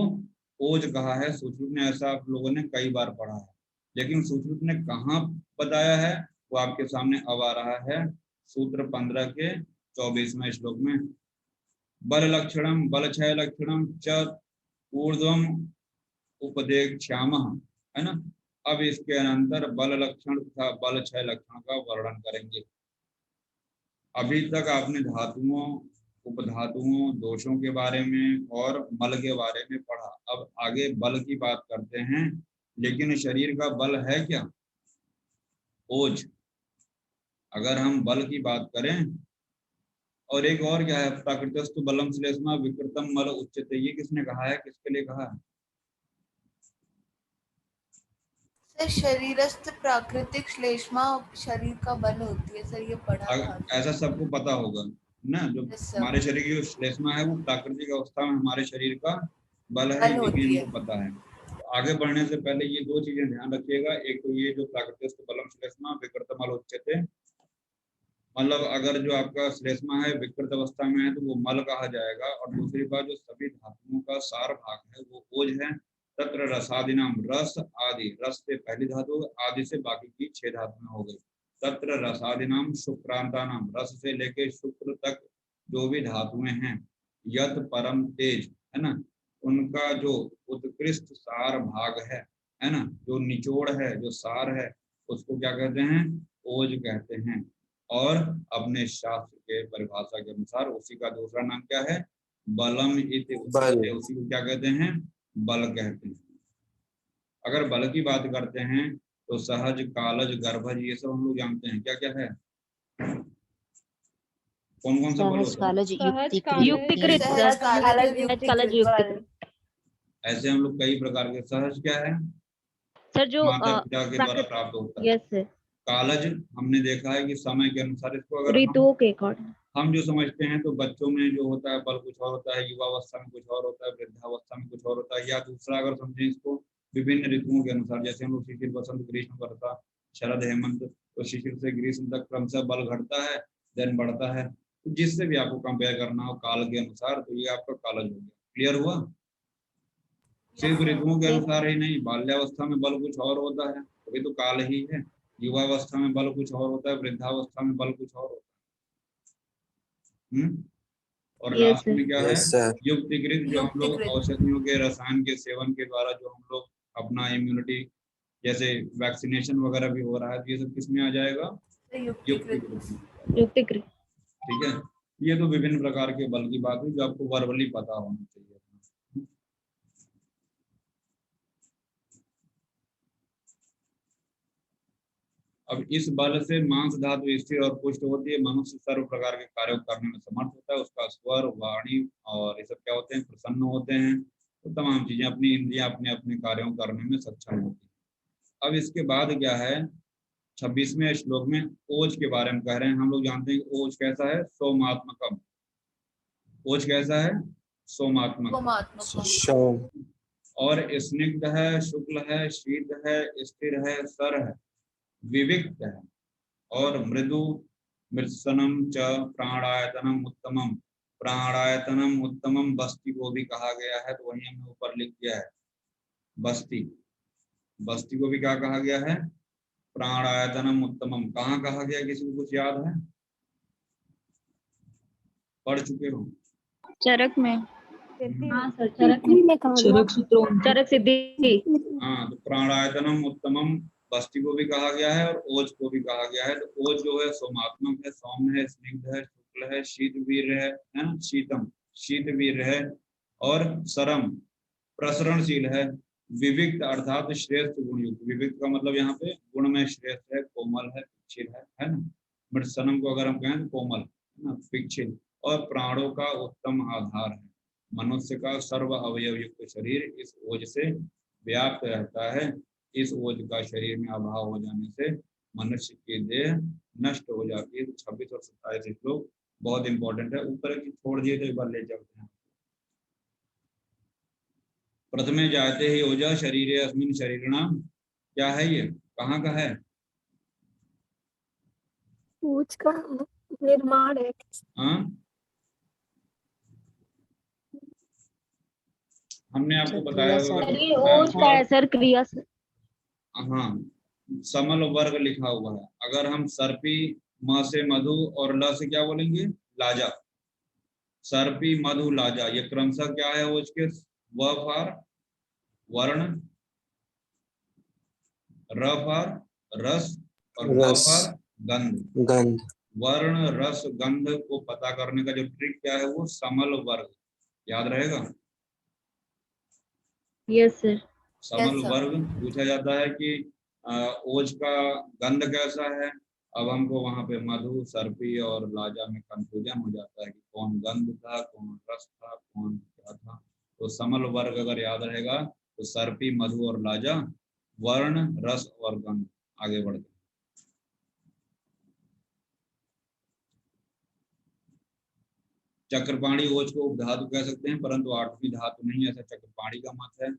ओज कहा है। सुश्रुत ने ऐसा आप लोगों ने कई बार पढ़ा है, लेकिन सुश्रुत ने कहाँ बताया है वो आपके सामने अब आ रहा है सूत्र 15 के 24वें श्लोक में। बल लक्षणम बल क्षय लक्षणम च ऊर्ध्वम उपदेक्ष्यामः, है ना। अब इसके अंतर बल लक्षण तथा बल क्षय लक्षण का वर्णन करेंगे। अभी तक आपने धातुओं, उपधातुओं, दोषों के बारे में और बल के बारे में पढ़ा। अब आगे बल की बात करते हैं। लेकिन शरीर का बल है क्या, ओज। अगर हम बल की बात करें, और एक और क्या है, प्राकृतस्तु बलम श्लेष्मा विकृतम मल उच्यते, ये किसने कहा है, किसके लिए कहा है। सर शरीरस्थ प्राकृतिक श्लेष्मा शरीर का बल होती है सर, ये पढ़ा था। ऐसा सबको पता होगा ना, जो हमारे शरीर की जो श्लेष्मा है वो प्राकृतिक अवस्था में हमारे शरीर का बल है, ये भी इनको पता है। तो आगे बढ़ने से पहले ये दो चीजें ध्यान रखिएगा। एक तो ये जो प्राकृतिक बलम श्लेष्मा विकृतम मल उच्यते, मतलब अगर जो आपका श्लेष्मा है विकृत अवस्था में है तो वो मल कहा जाएगा। और दूसरी बात, जो सभी धातुओं का सार भाग है वो ओज है। तत्र रसादिनाम, रस आदि, रस से पहली धातु, आदि से बाकी की 6 धातुएं हो गई। तत्र रसादिनाम शुक्रांतानाम, रस से लेके शुक्र तक जो भी धातुएं हैं, यत परम तेज, है ना, उनका जो उत्कृष्ट सार भाग है ना, जो निचोड़ है, जो सार है, उसको क्या कहते हैं, ओज कहते हैं। और अपने शास्त्र के परिभाषा के अनुसार उसी का दूसरा नाम क्या है, बलम इति उच्यते, उसी को क्या कहते हैं, बल कहते हैं। अगर बल की बात करते हैं तो सहज, कालज, गर्भज, ये सब हम लोग जानते हैं। क्या क्या है, कौन कौन सा बल सहज होता है। कालज युक्तिकृत सहज कालज कालज युक्तिकृत। ऐसे हम लोग कई प्रकार के, सहज क्या है, सर जो माता पिता के द्वारा प्राप्त होता है। यस सर, कालज हमने देखा है कि समय के अनुसार इसको अगर ऋतुओं के अकॉर्डिंग हम जो समझते हैं तो बच्चों में जो होता है बल कुछ और होता है, युवावस्था में कुछ और होता है, वृद्धावस्था में कुछ और होता है। या दूसरा अगर समझें इसको विभिन्न ऋतुओं के अनुसार, जैसे हम लोग शिशिर, बसंत, ग्रीष्म, वर्षा, शरद, हेमंत, तो शिशिर से ग्रीष्म तक क्रमशः बल घटता है, देन बढ़ता है। तो जिससे भी आपको कंपेयर करना हो काल के अनुसार, तो ये आपका कालज हो गया। क्लियर हुआ। सिर्फ ऋतुओं के अनुसार ही नहीं, बाल्यावस्था में बल कुछ और होता है, अभी तो काल ही है। युवावस्था में बल कुछ और होता है, वृद्धावस्था में बल कुछ और होता है। और Yes, लास्ट में क्या है, Yes, sir. युक्तिकृत, जो हम लोग युक्तिकृत। औषधियों के रसायन के सेवन के द्वारा जो हम लोग अपना इम्यूनिटी, जैसे वैक्सीनेशन वगैरह भी हो रहा है, तो ये सब किस में आ जाएगा, युक्तिकृत। युक्तिकृत। युक्तिकृत। ठीक है, ये तो विभिन्न प्रकार के बल की बात हुई जो आपको वर्बली पता होना चाहिए। अब इस बल से मांस धातु स्थिर और पुष्ट होती है, मनुष्य सर्व प्रकार के कार्यों को करने में समर्थ होता है, उसका स्वर, वाणी और ये सब क्या होते हैं, प्रसन्न होते हैं, तो तमाम चीजें अपनी इंद्रियां अपने अपने कार्यों को करने में सक्षम होती है। अब इसके बाद क्या है, 26वें श्लोक में ओज के बारे में कह रहे हैं। हम लोग जानते हैं कि ओज कैसा है, सोमात्मकम। ओज कैसा है, सोमात्मक, सोमात्मकम। Shom. और स्निग्ध है, शुक्ल है, शीत है, स्थिर है, सर है, विविक्त है और मृदु, मृत्सनम च प्राणायतनम उत्तमम। प्राणायतनम उत्तमम बस्ती को भी कहा गया है, तो वही हमने ऊपर लिख दिया है, बस्ती। बस्ती को भी क्या कहा गया है, प्राणायतनम उत्तमम। कहाँ कहा गया, किसी को कुछ याद है, पढ़ चुके हो? चरक में। हाँ सर, चरक पृथ्वी में। में कहा गया। चरक सूत्र 29। चरक सिद्धि। हाँ, तो प्राणायतनम उत्तमम बस्ती को भी कहा गया है और ओज को भी कहा गया है। तो ओज जो है सोमात्मक है, सौम्य है, स्निग्ध है, शुक्ल है, शीत वीर है ना, शीतम, शीत वीर है, और सरम, प्रसरणशील है, विविक्त अर्थात श्रेष्ठ गुणयुक्त। विविक्त का मतलब यहाँ पे गुण में श्रेष्ठ है, कोमल है, पिछिल है ना। मृत्सनम को अगर हम कहें तो कोमल है ना, पिछिल, और प्राणों का उत्तम आधार है। मनुष्य का सर्व अवयव युक्त शरीर इस ओज से व्याप्त रहता है। इस ओज का शरीर में अभाव हो जाने से मनुष्य की देह नष्ट हो जाती है। तो 26 और 27 श्लोक बहुत इंपॉर्टेंट है। ऊपर की छोड़ दिए तो एक बार ले चलते हैं। प्रथमे जाते ही ओजा शरीरे अस्मिन शरीरणाम, क्या है ये, कहाँ का है, पूछ का निर्माण है। हाँ? हमने आपको बताया क्रिया होगा, ये ओज का है सर, क्रिया से। हाँ, समल वर्ग लिखा हुआ है। अगर हम सर्पी, म से मधु और ल से क्या बोलेंगे, लाजा। सर्पी, मधु, लाजा, ये क्रमशः क्या है, ओज के, व फॉर वर्ण, र फॉर रस और ग रस। फॉर गंध। गंध। वर्ण, रस, गंध को पता करने का जो ट्रिक क्या है, वो समल वर्ग, याद रहेगा। Yes sir. समल Yes, sir. वर्ग पूछा जाता है कि ओज का गंध कैसा है। अब हमको वहां पे मधु, सर्पी और लाजा में कंफ्यूजन हो जाता है कि कौन गंध था, कौन रस था, कौन क्या था। तो समल वर्ग अगर याद रहेगा तो सर्पी, मधु और लाजा, वर्ण, रस और गंध। आगे बढ़ते हैं। चक्रपाणी ओज को उपधातु कह सकते हैं, परंतु 8वीं धातु नहीं, ऐसा चक्रपाणी का मत है।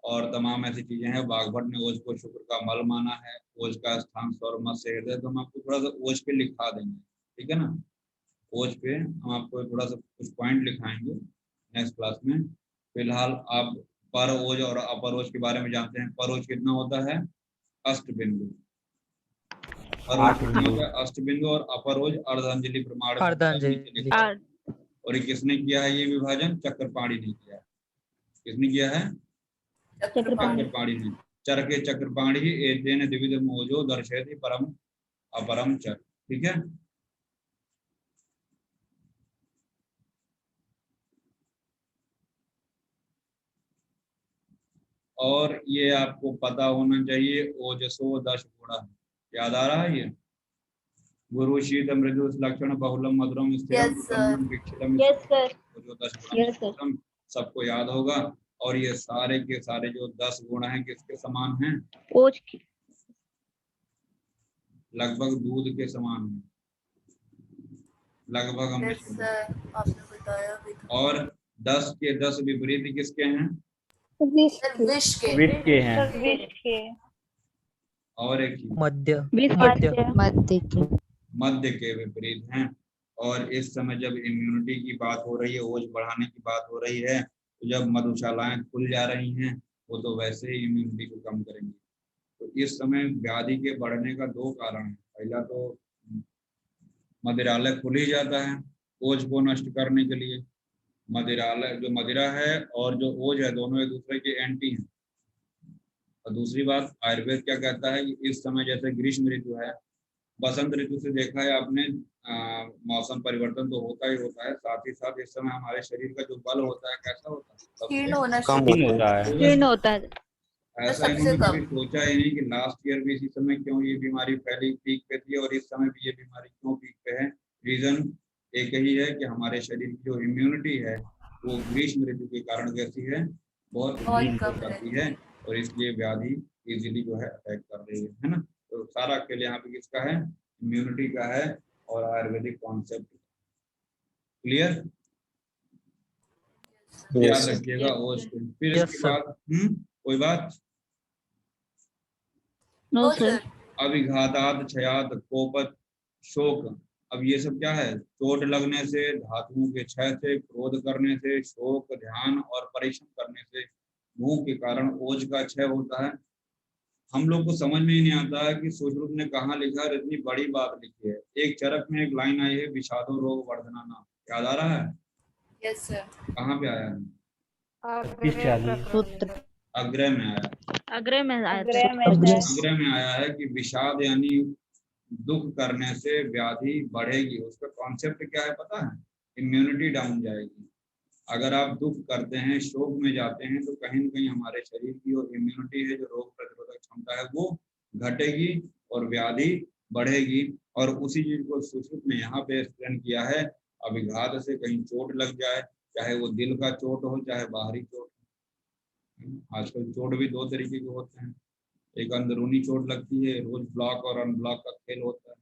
और तमाम ऐसी चीजें हैं। बागभट ने ओज को शुक्र का मल माना है। ओज का स्थान स्वर मत से हृदय, तो हम आपको थोड़ा सा ओज पे लिखा देंगे, ठीक है ना। ओज पे हम आपको थोड़ा सा कुछ पॉइंट लिखाएंगे नेक्स्ट क्लास में। फिलहाल आप पर ओज और अपर ओज के बारे में जानते हैं। पर ओज कितना होता है, अष्टबिंदु। पर ओज कितना होता है, अष्टबिंदु। और अपर ओज अर्धांजलि प्रमाण में अर्धांजलि। और ये किसने किया है, ये विभाजन चक्रपाणी ने किया है। किसने किया है, चक्रपाणी ने। चरके चक्रपाणी एतेन द्विविध मोजो दर्शयति परम अपरम चर, ठीक है। और ये आपको पता होना चाहिए, ओजसो 10 गुणा, याद आ रहा है ये। गुरु शीत मृदु लक्षण बहुलम मधुरम स्थिरम Yes, sir. विक्षितम, यस सर। जो 10 Yes, sir. गुण सबको याद होगा। और ये सारे के सारे जो 10 गुण हैं किसके समान हैं, ओज की। लगभग दूध के समान हैं, लगभग हमने Yes, sir. आपने बताया भी था। और 10 के 10 विपरीत किसके हैं, विष Sir, के। विष के। विष के हैं। विष के। और एक ही मध्य। विष मध्य। के। मध्य के। मध्य के विपरीत हैं। और इस समय जब इम्यूनिटी की बात हो रही है, ओज बढ़ाने की बात हो रही है, तो जब मधुशालाएं खुल जा रही हैं, वो तो वैसे ही इम्यूनिटी को कम करेंगी। तो इस समय व्याधि के बढ़ने का 2 कारण है। पहला तो मदिरालय खुल ही जाता है, ओज को नष्ट करने के लिए। मदिरालय जो मदिरा है और जो ओज है दोनों एक दूसरे के एंटी हैं। और दूसरी बात आयुर्वेद क्या कहता है कि इस समय जैसे ग्रीष्म ऋतु है, बसंत ऋतु से देखा है आपने, मौसम परिवर्तन तो होता ही होता है, साथ ही साथ इस समय हमारे शरीर का जो बल होता है कैसा होता है, क्षीण होना कम शुरू होता है। होगा। क्षीण होता है। ऐसा सबसे इन्होंने कम। कभी सोचा ही नहीं कि लास्ट ईयर भी इसी समय क्यों ये बीमारी फैली, पीक पे थी, और इस समय भी ये बीमारी क्यों पीक पे है। रीजन एक ही है कि हमारे शरीर की जो इम्यूनिटी है वो ग्रीष्म ऋतु के कारण कैसी है, बहुत बहुत वीक हो कम जाती रहती है, है। और इसलिए व्याधि इजीली जो है अटैक कर रही है ना। तो सारा खेल यहाँ पे किसका है, इम्यूनिटी का है, और आयुर्वेदिक कॉन्सेप्ट। क्लियर, Yes, याद sir. रखिएगा। और फिर Yes, इसके sir. बाद कोई बात, नो ओ सर। सर, अभिघातात् क्षयात् कोपत शोक। अब ये सब क्या है, चोट लगने से, धातुओं के क्षय से, क्रोध करने से, शोक, ध्यान और परिश्रम करने से भूख के कारण ओज का क्षय होता है। हम लोग को समझ में ही नहीं आता है कि सुश्रुत ने कहाँ लिखा है, और इतनी बड़ी बात लिखी है। एक चरक में एक लाइन आई है, विषादो रोग वर्धनाना, याद आ रहा है? Yes sir. कहाँ पे आया है? 36-40 सूत्र अग्रह में आया है। अग्रह में आया था। अग्रह में आया है कि विषाद यानी दुख करने से व्याधि बढ़ेगी। उसका कॉन्सेप्ट क्या है पता है? इम्यूनिटी डाउन जाएगी। अगर आप दुख करते हैं, शोक में जाते हैं, तो कहीं न कहीं हमारे शरीर की जो इम्यूनिटी है, जो रोग प्रतिरोधक क्षमता है, वो घटेगी और व्याधि बढ़ेगी। और उसी चीज को सुश्रुत ने यहाँ पे एक्सप्लेन किया है। अभिघात से कहीं चोट लग जाए, चाहे वो दिल का चोट हो, चाहे बाहरी चोट। आजकल चोट भी दो तरीके के होते हैं, एक अंदरूनी चोट लगती है, रोज ब्लॉक और अनब्लॉक का खेल होता है,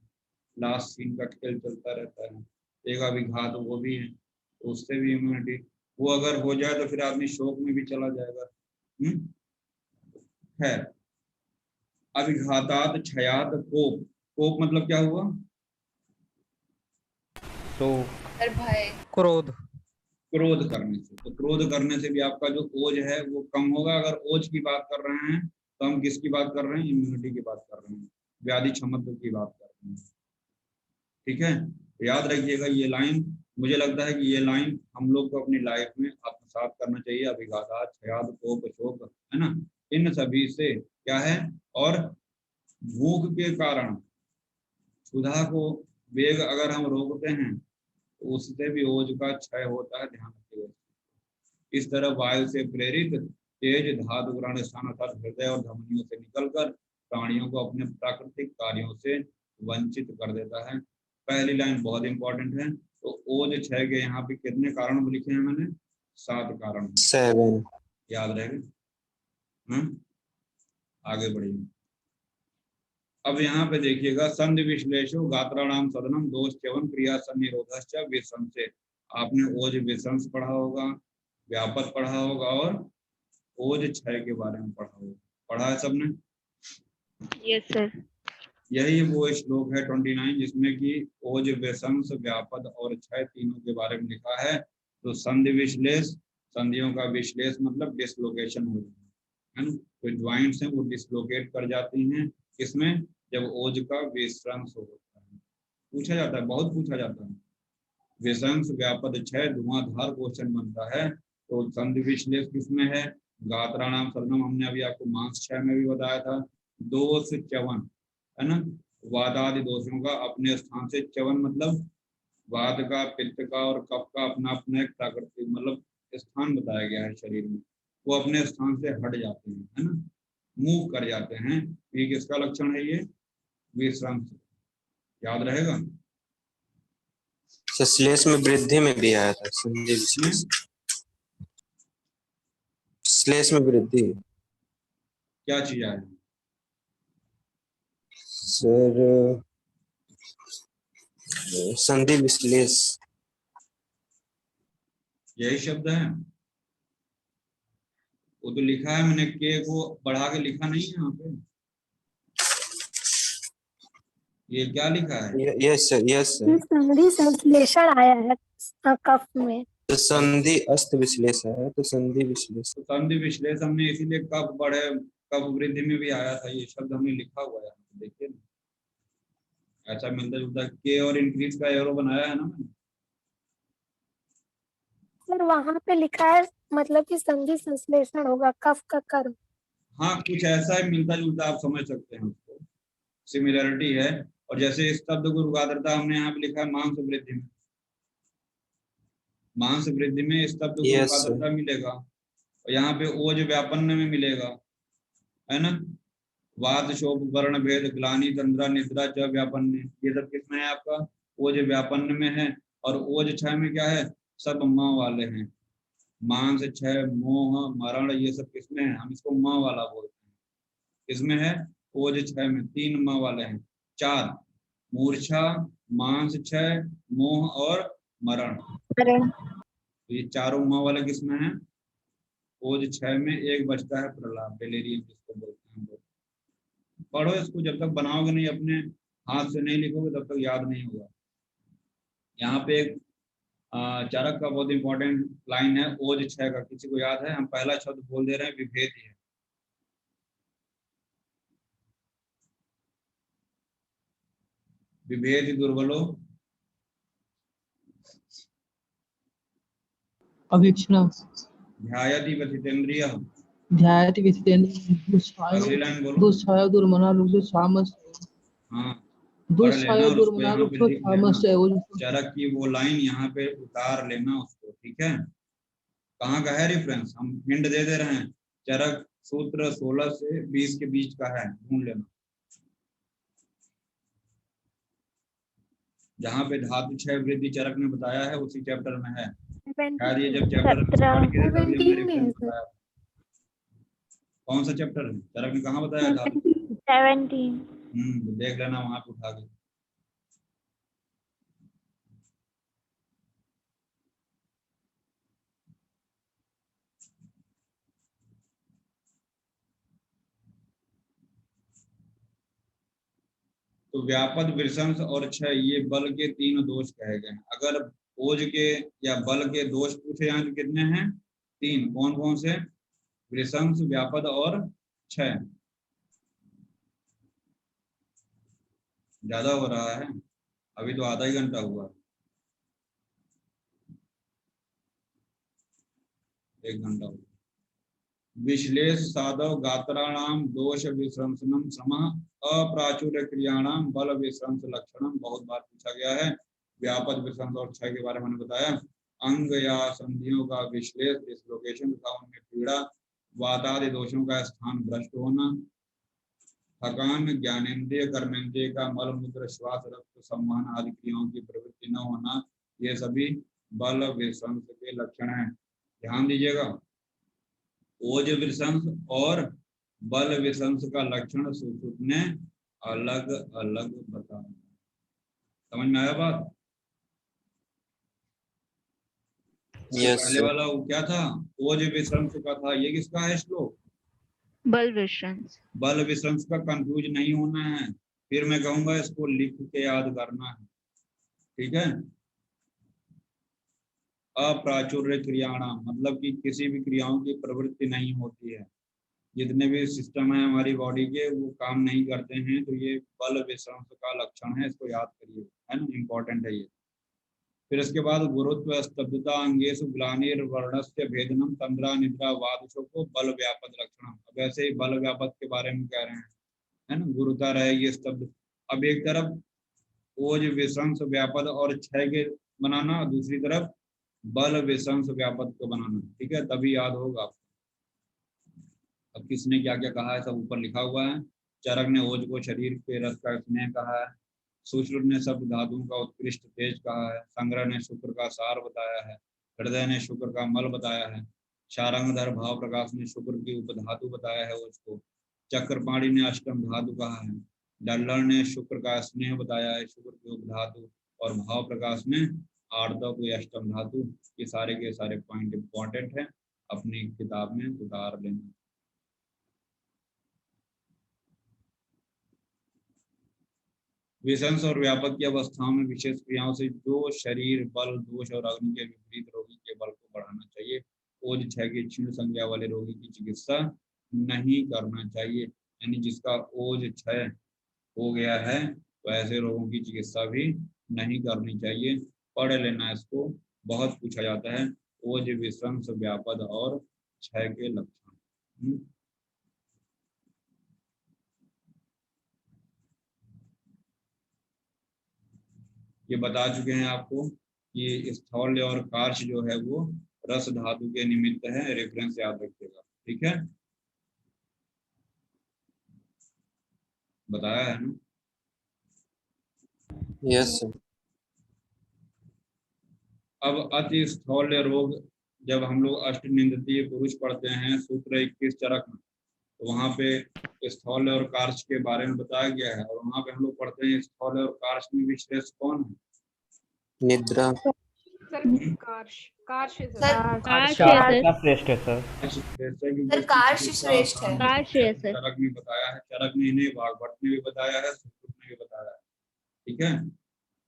लास्ट सीन का खेल चलता रहता है। एक अभिघात वो भी है, तो उससे भी इम्यूनिटी, वो अगर हो जाए तो फिर आदमी शोक में भी चला जाएगा। है अभिघातात क्षयात कोप। कोप मतलब क्या हुआ? तो सर भाई, क्रोध। क्रोध करने से। तो क्रोध करने से भी आपका जो ओज है वो कम होगा। अगर ओज की बात कर रहे हैं तो हम किसकी बात कर रहे हैं? इम्यूनिटी की बात कर रहे हैं, व्याधि क्षमत्व की बात कर रहे हैं। ठीक है, तो याद रखिएगा ये लाइन। मुझे लगता है कि ये लाइन हम लोग को अपनी लाइफ में आत्मसात करना चाहिए। अभिघातात क्षयात कोप शोक, है ना, इन सभी से क्या है। और भूख के कारण क्षुधा को, वेग अगर हम रोकते हैं तो उससे भी ओज का क्षय होता है, ध्यान रखिएगा। इस तरह वायु से प्रेरित तेज धातु ग्रहण स्थान अर्थात हृदय और धमनियों से निकलकर प्राणियों को अपने प्राकृतिक कार्यों से वंचित कर देता है। पहली लाइन बहुत इंपॉर्टेंट है। तो ओज क्षय के यहाँ पे कितने कारण लिखे हैं मैंने? 7 कारण। 7. याद रहेगा। आगे बढ़िए। अब यहाँ पे देखिएगा, संधि विश्लेषो गात्राणाम सदनम दोष च्यवन क्रिया सन्निरोधश्च विषम से। आपने ओज विशंस पढ़ा होगा, व्यापक पढ़ा होगा, और ओज क्षय के बारे में पढ़ा होगा। पढ़ा है सबने? Yes sir. यही वो श्लोक है 29 जिसमें कि ओज विशंस व्यापद और क्षय तीनों के बारे में लिखा है। तो संधि विश्लेष, संधियों का विश्लेष मतलब डिसलोकेशन हो जाना, है ना। तो ज्वाइंट्स हैं वो डिसलोकेट कर जाती हैं, किसमें? जब ओज का विश्रांस होता है। पूछा जाता है, बहुत पूछा जाता है। विशंस व्यापद क्षय धुआंधार क्वेश्चन बनता है। तो संधि विश्लेष किसमें है? गात्राणाम सदनम, हमने अभी आपको मांस क्षय में भी बताया था। दोष च्यवन, है ना, वादादि दोषों का अपने स्थान से, च्यवन मतलब वाद का, पित्त का और कफ का अपना अपना एक प्राकृतिक मतलब स्थान बताया गया है शरीर में, वो अपने स्थान से हट जाते हैं, है ना, मूव कर जाते हैं। ये किसका लक्षण है? ये विश्राम से। याद रहेगा। श्लेष में वृद्धि में भी आया था संधि विश्लेष। श्लेष में वृद्धि क्या चीज आया? सर संधि विश्लेष यही शब्द है। वो तो लिखा है मैंने, के को बढ़ा के लिखा नहीं है यहाँ पे। ये क्या लिखा है? Yes sir, yes sir. संधि संश्लेषण आया है कफ में। तो संधि अस्त विश्लेष है, तो संधि विश्लेष। तो संधि विश्लेषण हमने इसीलिए कब बढ़े, कब वृद्धि में भी आया था, ये शब्द हमने लिखा हुआ है, देखिए ना। ऐसा मिलता जुलता के और इंक्रीज का एरो बनाया है ना मैंने। सर वहाँ पे लिखा है मतलब कि संधि संश्लेषण होगा कफ का कर्म। हाँ, कुछ ऐसा ही मिलता जुलता आप समझ सकते हैं उसको, सिमिलरिटी है। और जैसे इस शब्द को रुगादरता हमने यहाँ पे लिखा है मांस वृद्धि में, मांस वृद्धि में इस शब्द को यस रुगादरता मिलेगा, और यहाँ पे ओज व्यापन्न में मिलेगा, है ना। वात शोभ वर्ण भेद ग्लानि तंद्रा निद्रा च व्यापन्न, ये सब किसमें है आपका, ओज व्यापन्न में है। और ओज क्षय में क्या है, सब म वाले हैं, मांस क्षय मोह मरण ये सब किसमें है, हम इसको म वाला बोलते हैं। किसमें है, ओज क्षय में, 3 म वाले हैं, 4 मूर्छा मांस क्षय मोह और मरण, तो ये चारों म वाले किसमें है, ओज क्षय में। एक बचता है प्रलाप, डेलेरियम जिसको बोलते हैं हम लोग। पढ़ो इसको, जब तक बनाओगे नहीं, अपने हाथ से नहीं लिखोगे तब तक याद नहीं होगा। यहाँ पे एक चरक का बहुत इंपॉर्टेंट लाइन है, ओज क्षय का, किसी को याद है, हम पहला शब्द बोल दे रहे हैं, विभेद है। विभेद दुर्बलो अभीक्षणा ध्यायति व्यथितेन्द्रिय, ध्यायति व्यथितेन्द्रियः अगली लाइन बोलो। दुष्छायो दुर्मना रुक्षामश्च हाँ, पढ़ लेना दुष्छायो और उसको दुर्मना यहाँ पे लिख लेना, रुक्षामश्च। चरक की वो लाइन यहाँ पे उतार लेना उसको, ठीक है। कहाँ का है रेफरेंस, हम हिंट दे दे रहे हैं, चरक सूत्र 16 से 20 के बीच का है, ढूंढ लेना। जहाँ पे धातु क्षय वृद्धि चरक ने बताया है उसी चैप्टर में है, शायद ये जब चैप्टर स्टार्ट किया तभी हमने रेफरेंस बताया। कौन सा चैप्टर है, चरक ने कहाँ बताया धातु, 17। देख लेना वहां पे उठा के। तो व्यापद विशंस और क्षय ये बल के 3 दोष कहे गए हैं। अगर ओज के या बल के दोष पूछे जाए तो कितने हैं, 3। कौन कौन से, विशंस व्यापद और क्षय। ज्यादा हो रहा है, अभी तो आधा ही घंटा हुआ, 1 घंटा हुआ। विश्लेष साधव गात्राणाम दोष विश्रंसनम समः अप्राचुर्य क्रियाणाम बल विश्रंस लक्षणम, बहुत बार पूछा गया है। व्यापद विश्रंस और क्षय के बारे में मैंने बताया। अंग या संधियों का विश्लेष, डिसलोकेशन तथा उनमें पीड़ा, वातादि दोषों का स्थान भ्रष्ट होना, थकान, ज्ञानेन्द्रिय कर्मेंद्रिय का मल मूत्र श्वास रक्त संवहन आदि क्रियाओं की प्रवृत्ति न होना, ये सभी बल विश्रंस के लक्षण हैं। ध्यान दीजिएगा, ओज विश्रंस और बल विश्रंस का लक्षण सुश्रुत ने अलग अलग बताया। समझ में आया बात। यस पहले वाला वो क्या था, ओज विश्रंस का था, ये किसका है श्लोक, बल विश्रांस। बल विश्रंस का कंफ्यूज नहीं होना है, फिर मैं कहूंगा इसको लिख के याद करना है, ठीक है। अप्राचुर्य क्रियाणाम मतलब कि किसी भी क्रियाओं की प्रवृत्ति नहीं होती है, जितने भी सिस्टम है हमारी बॉडी के वो काम नहीं करते हैं, तो ये बल विश्रांस का लक्षण है, इसको याद करिए, है ना, इम्पोर्टेंट है ये। फिर इसके बाद गुरुत्व स्तब्धता अंगेशु ग्लानिर वर्णस्य भेदनम तंद्रा निद्रा वादशो को बल व्यापद लक्षणम। अब ऐसे ही बल व्यापद के बारे में कह रहे हैं, है ना, गुरुता रहेगी स्तब्ध। अब एक तरफ ओज विश्रंस व्यापद और क्षय के बनाना, दूसरी तरफ बल विश्रंस व्यापद को बनाना, ठीक है, तभी याद होगा। अब किसने क्या क्या कहा है सब ऊपर लिखा हुआ है। चरक ने ओज को शरीर के रस का स्नेह कहा है, सुश्रुत ने सब धातुओं का उत्कृष्ट तेज कहा है, संग्रह ने शुक्र का सार बताया है, हृदय ने शुक्र का मल बताया है, शारंगधर भाव प्रकाश ने शुक्र की उपधातु बताया है ओज को, चक्रपाणी ने अष्टम धातु कहा है, डल्लर ने शुक्र का स्नेह बताया है शुक्र की उपधातु, और भाव प्रकाश ने आर्दव को अष्टम धातु। ये सारे के सारे पॉइंट इंपॉर्टेंट है, अपनी किताब में उतार लेना। विशंस और व्यापक की अवस्थाओं में विशेष क्रियाओं से जो शरीर बल दोष और अग्नि के विपरीत रोगी के बल को बढ़ाना चाहिए। ओज क्षय की क्षीण संज्ञा वाले रोगी की चिकित्सा नहीं करना चाहिए, यानी जिसका ओज क्षय हो गया है तो ऐसे रोगों की चिकित्सा भी नहीं करनी चाहिए। पढ़ लेना इसको, बहुत पूछा जाता है। ओज विश्रंस व्यापद और क्षय के लक्षण। ये बता चुके हैं आपको कि स्थौल्य और कार्श जो है वो रस धातु के निमित्त है, रेफरेंस याद रखिएगा। ठीक है, बताया है ना? Yes sir. अब अति स्थौल्य रोग, जब हम लोग अष्टनिंदतीय पुरुष पढ़ते हैं सूत्र 21 चरक में, तो वहां पे स्थौल्य और कार्श के बारे में बताया गया है, और वहां पे हम लोग पढ़ते हैं स्थौल्य और कार्श में भी श्रेष्ठ कौन है? निद्रा। कार्श है श्रेष्ठ है सर। सर कार्श श्रेष्ठ है। चरक ने बताया है, चरक ने नहीं, भागवत ने भी बताया है, सुश्रुत ने भी बताया है। ठीक है,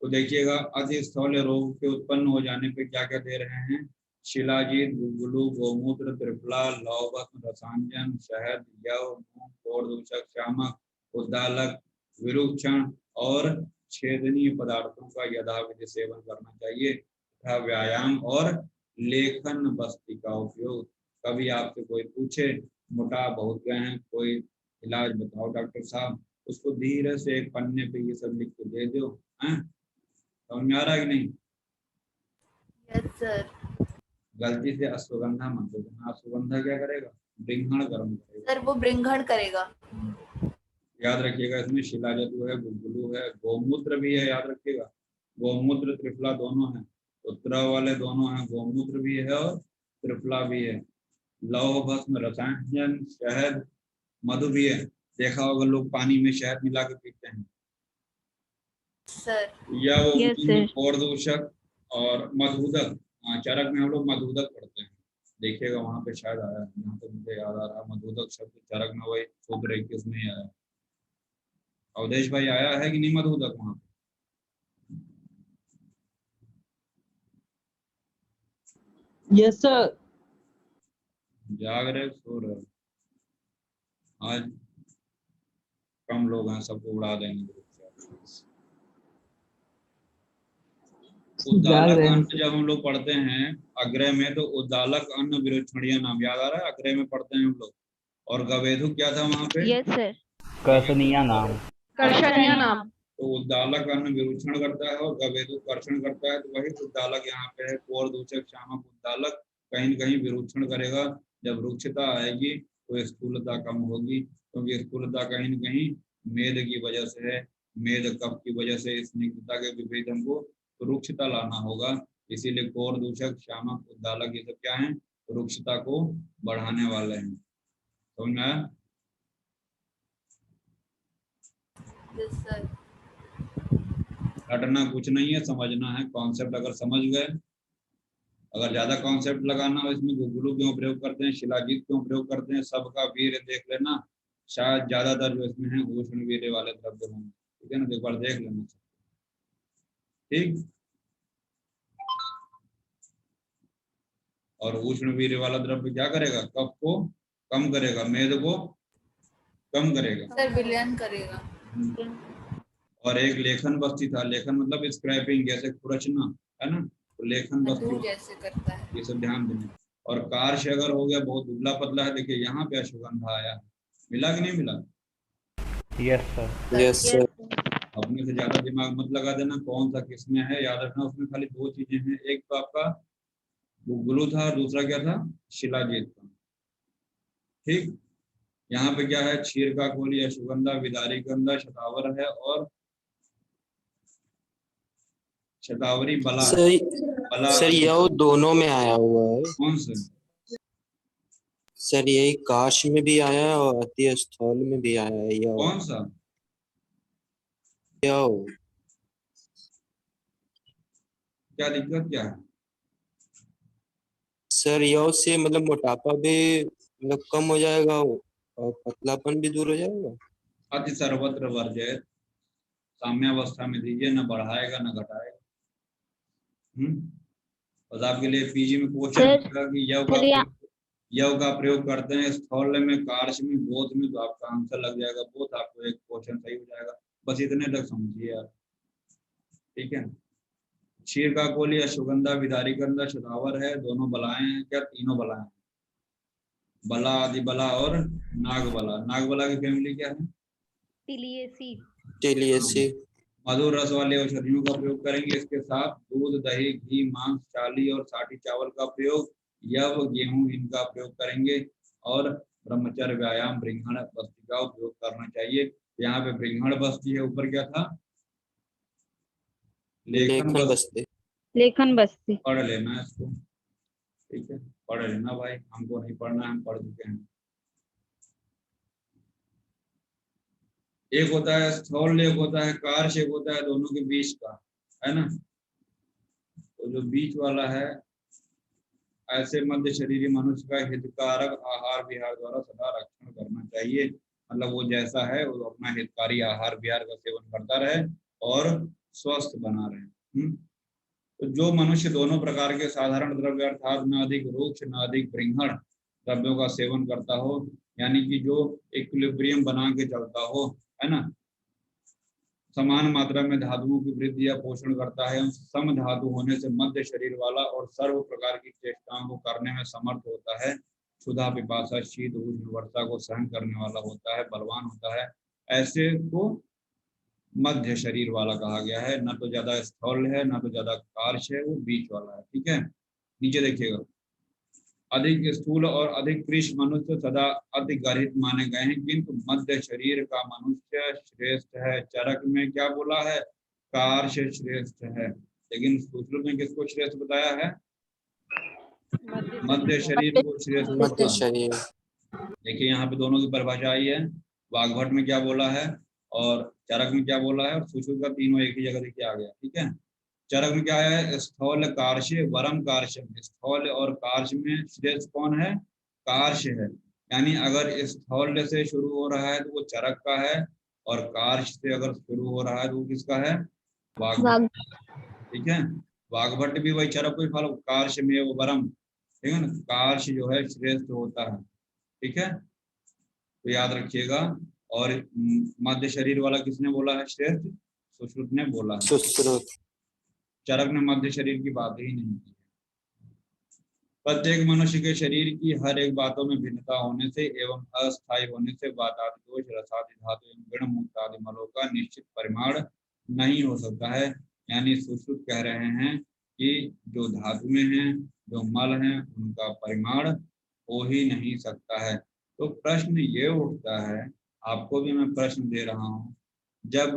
तो देखिएगा अति स्थौल्य रोग के उत्पन्न हो जाने पे क्या क्या दे रहे हैं? शिलाजीत, गुलगुलू, गोमूत्र, त्रिफला, लौभस्म, रसांजन, शहद, यव, मूंग, दूषक, शामक, उद्दालक, विरुक्षण और छेदनीय पदार्थों का यथाविधि सेवन करना चाहिए तथा व्यायाम और लेखन बस्ती का उपयोग। कभी आपसे कोई पूछे मोटा बहुत गए हैं, कोई इलाज बताओ डॉक्टर साहब, उसको धीरे से एक पन्ने पे ये सब लिख के दे दो। समझ में आ रहा है कि नहीं? Yes sir. गलती से अश्वगंधा मत देना। अश्वगंधा क्या करेगा? ब्रिंघण गर्म करेगा। सर वो ब्रिंघण करेगा। याद रखिएगा, इसमें शिलाजतु है, गुलगुलू है, गोमूत्र भी है, याद रखिएगा। गोमूत्र त्रिफला दोनों है, उत्तरा वाले दोनों हैं, गोमूत्र भी है और त्रिफला भी है। लौह भस्म, रसायन, शहद, मधु भी है। देखा होगा लोग पानी में शहद मिला के पीते हैं सर। या वो दूषक और मधुदक। चरक में हम लोग मधुदक पढ़ते हैं, देखिएगा वहां पे शायद आया है, यहाँ पे मुझे याद आ रहा मधुदक शब्द चरक में वही सूत्र 21 में ही आया। अवधेश भाई आया है कि नहीं मधुदक वहां पे? Yes sir. जाग रहे सो रहे? आज कम लोग हैं, सबको उड़ा देंगे। उद्दालक अन्न जब हम लोग पढ़ते हैं अग्रय में, तो उद्दालक अन्न विरोचनीय नाम याद आ रहा है, अग्रय में पढ़ते हैं हम लोग। और गवेधु क्या था वहां पे? Yes sir. कर्षणीय नाम। तो उद्दालक अन्न विरोचन करता है और गवेधु कर्षण करता है, तो वही उद्दालक यहाँ पे है। कोर दूषक शामक उद्दालक कहीं न कहीं विरोचन करेगा। जब रुक्षता आएगी तो स्थूलता कम होगी, क्योंकि स्थूलता कहीं न कहीं मेद की वजह से है। मेद कफ की वजह से स्निग्धता के विपरीत हमको रुक्षता लाना होगा। इसीलिए कोर दूषक शामक उद्दालक ये सब क्या है? रुक्षता को बढ़ाने वाले हैं। समझ में आया? Yes sir. रटना कुछ नहीं है, समझना है। कॉन्सेप्ट अगर समझ गए, अगर ज्यादा कॉन्सेप्ट लगाना हो, इसमें गुगलू क्यों प्रयोग करते हैं, शिलाजीत क्यों प्रयोग करते हैं, सबका वीर्य देख लेना। शायद ज्यादातर जो इसमें है उष्ण वीर्य वाले द्रव्य होंगे। ठीक है ना, एक बार देख लेना। ठीक। और उष्ण वीर्य वाला द्रव्य क्या करेगा? कफ को कम करेगा, मेद को कम करेगा, सर विलयन करेगा। और एक लेखन बस्ती था। लेखन मतलब स्क्रैपिंग, जैसे खुरचना है ना, तो लेखन बस्ती जैसे करता है। ये सब ध्यान देना। और कार्श अगर हो गया बहुत दुबला पतला है, देखिए यहाँ पे अश्वगंधा आया, मिला कि नहीं मिला? Yes sir. Yes sir. अपने से ज्यादा दिमाग मत लगा देना कौन सा किसमें है, याद रखना उसमें खाली दो चीजें हैं, एक तो आपका गुगलू था और दूसरा क्या था? शिलाजीत था। ठीक। यहाँ पे क्या है? क्षीर का कोली, अश्वगंधा, विदारी गंधा, शतावर है और शतावरी बला। सर यह दोनों में आया हुआ है। कौन से? सर यही काश में भी आया है और अति स्थौल में भी आया है। यह कौन सा? क्या दिक्कत क्या है? सर यह से मतलब मोटापा भी मतलब कम हो जाएगा और पतलापन भी दूर हो जाएगा। अति सर्वत्र वर्जय, साम्यावस्था में दीजिए, न बढ़ाएगा न घटाएगा। बस आपके लिए पीजी में क्वेश्चन कि यव का प्रयोग करते हैं स्थौल्य में, कार्श में, बोध में, तो आपका आंसर लग जाएगा बोध, आपको एक क्वेश्चन सही हो जाएगा। बस इतने तक समझिए आप। ठीक है। क्षीरकाकोली, अश्वगंधा, विदारीगंधा, शतावर है, दोनों बलाएं हैं क्या? तीनों बलाएं हैं। बला, आदि बला और नागबला। नागबला की फैमिली क्या है? टिलियसी। मधुर रस वाले औषधियों का प्रयोग करेंगे। इसके साथ दूध, दही, घी, मांस, चाली और साठी चावल का प्रयोग, यव, गेहूं, इनका प्रयोग करेंगे। और ब्रह्मचर्य, व्यायाम, ब्रिंघण बस्ती का उपयोग करना चाहिए। यहाँ पे ब्रिंघण बस्ती है, ऊपर क्या था? लेखन बस्ती। लेखन बस्ती। पढ़ लेना इसको, ठीक है, पढ़ लेना भाई, हमको नहीं पढ़ना, हम पढ़ चुके हैं। एक होता है स्थौल, एक होता है कार्श, एक होता है दोनों के बीच का, है ना। तो जो बीच वाला है, ऐसे मध्य शरीरी मनुष्य का हितकारक आहार विहार द्वारा सदा रक्षण करना चाहिए। मतलब वो जैसा है वो अपना हितकारी आहार विहार का सेवन करता रहे और स्वस्थ बना रहे। तो जो मनुष्य दोनों प्रकार के साधारण द्रव्य अर्थात न अधिक रूक्ष न अधिक ब्रिंघण द्रव्यों का सेवन करता हो, यानी कि जो इक्विलिब्रियम बना के चलता हो, है ना, समान मात्रा में धातुओं की वृद्धि या पोषण करता है, सम धातु होने से मध्य शरीर वाला और सर्व प्रकार की चेष्टाओं को करने में समर्थ होता है, क्षुधा, पिपासा, शीत, उष्ण, वर्षा को सहन करने वाला होता है, बलवान होता है, ऐसे को मध्य शरीर वाला कहा गया है। न तो ज्यादा स्थौल है न तो ज्यादा कार्श है, वो बीच वाला है। ठीक है, नीचे देखिएगा, अधिक स्थूल और अधिक कृश मनुष्य सदा अति गर्हित माने गए हैं, किंतु मध्य शरीर का मनुष्य श्रेष्ठ है। चरक में क्या बोला है? कार्श श्रेष्ठ है, लेकिन सूत्र में किसको श्रेष्ठ बताया है? मध्य शरीर को श्रेष्ठ। मध्य शरीर। देखिए यहाँ पे दोनों की परिभाषा आई है, वाग्भट में क्या बोला है और चरक में क्या बोला है, और सूत्र का तीनों एक ही जगह देखिए आ गया। ठीक है, चरक में क्या है? स्थौल कार्श्य वरम कार्श्य। स्थौल और कार्श्य में श्रेष्ठ कौन है? कार्श्य है। यानी अगर स्थौल से शुरू हो रहा है तो वो चरक का है, और कार्श्य से अगर शुरू हो रहा है तो वो किसका है? वाग्भट। ठीक है, वाग्भट भी वही चरक को फल, कार्श्य में वो वरम, ठीक है ना, कार्श्य जो है श्रेष्ठ होता है। ठीक है, तो याद रखिएगा। और मध्य शरीर वाला किसने बोला है श्रेष्ठ? सुश्रुत ने बोला है। सुश्रुत। चरक ने मध्य शरीर की बात ही नहीं की। प्रत्येक मनुष्य के शरीर की हर एक बातों में भिन्नता होने से एवं अस्थायी होने से वातादि दोष, रसादि धातु एवं गण मूत्रादि मलों का निश्चित परिमाण नहीं हो सकता है। यानी सुश्रुत कह रहे हैं कि जो धातुएं हैं, जो मल हैं, उनका परिमाण हो ही नहीं सकता है। तो प्रश्न ये उठता है, आपको भी मैं प्रश्न दे रहा हूँ, जब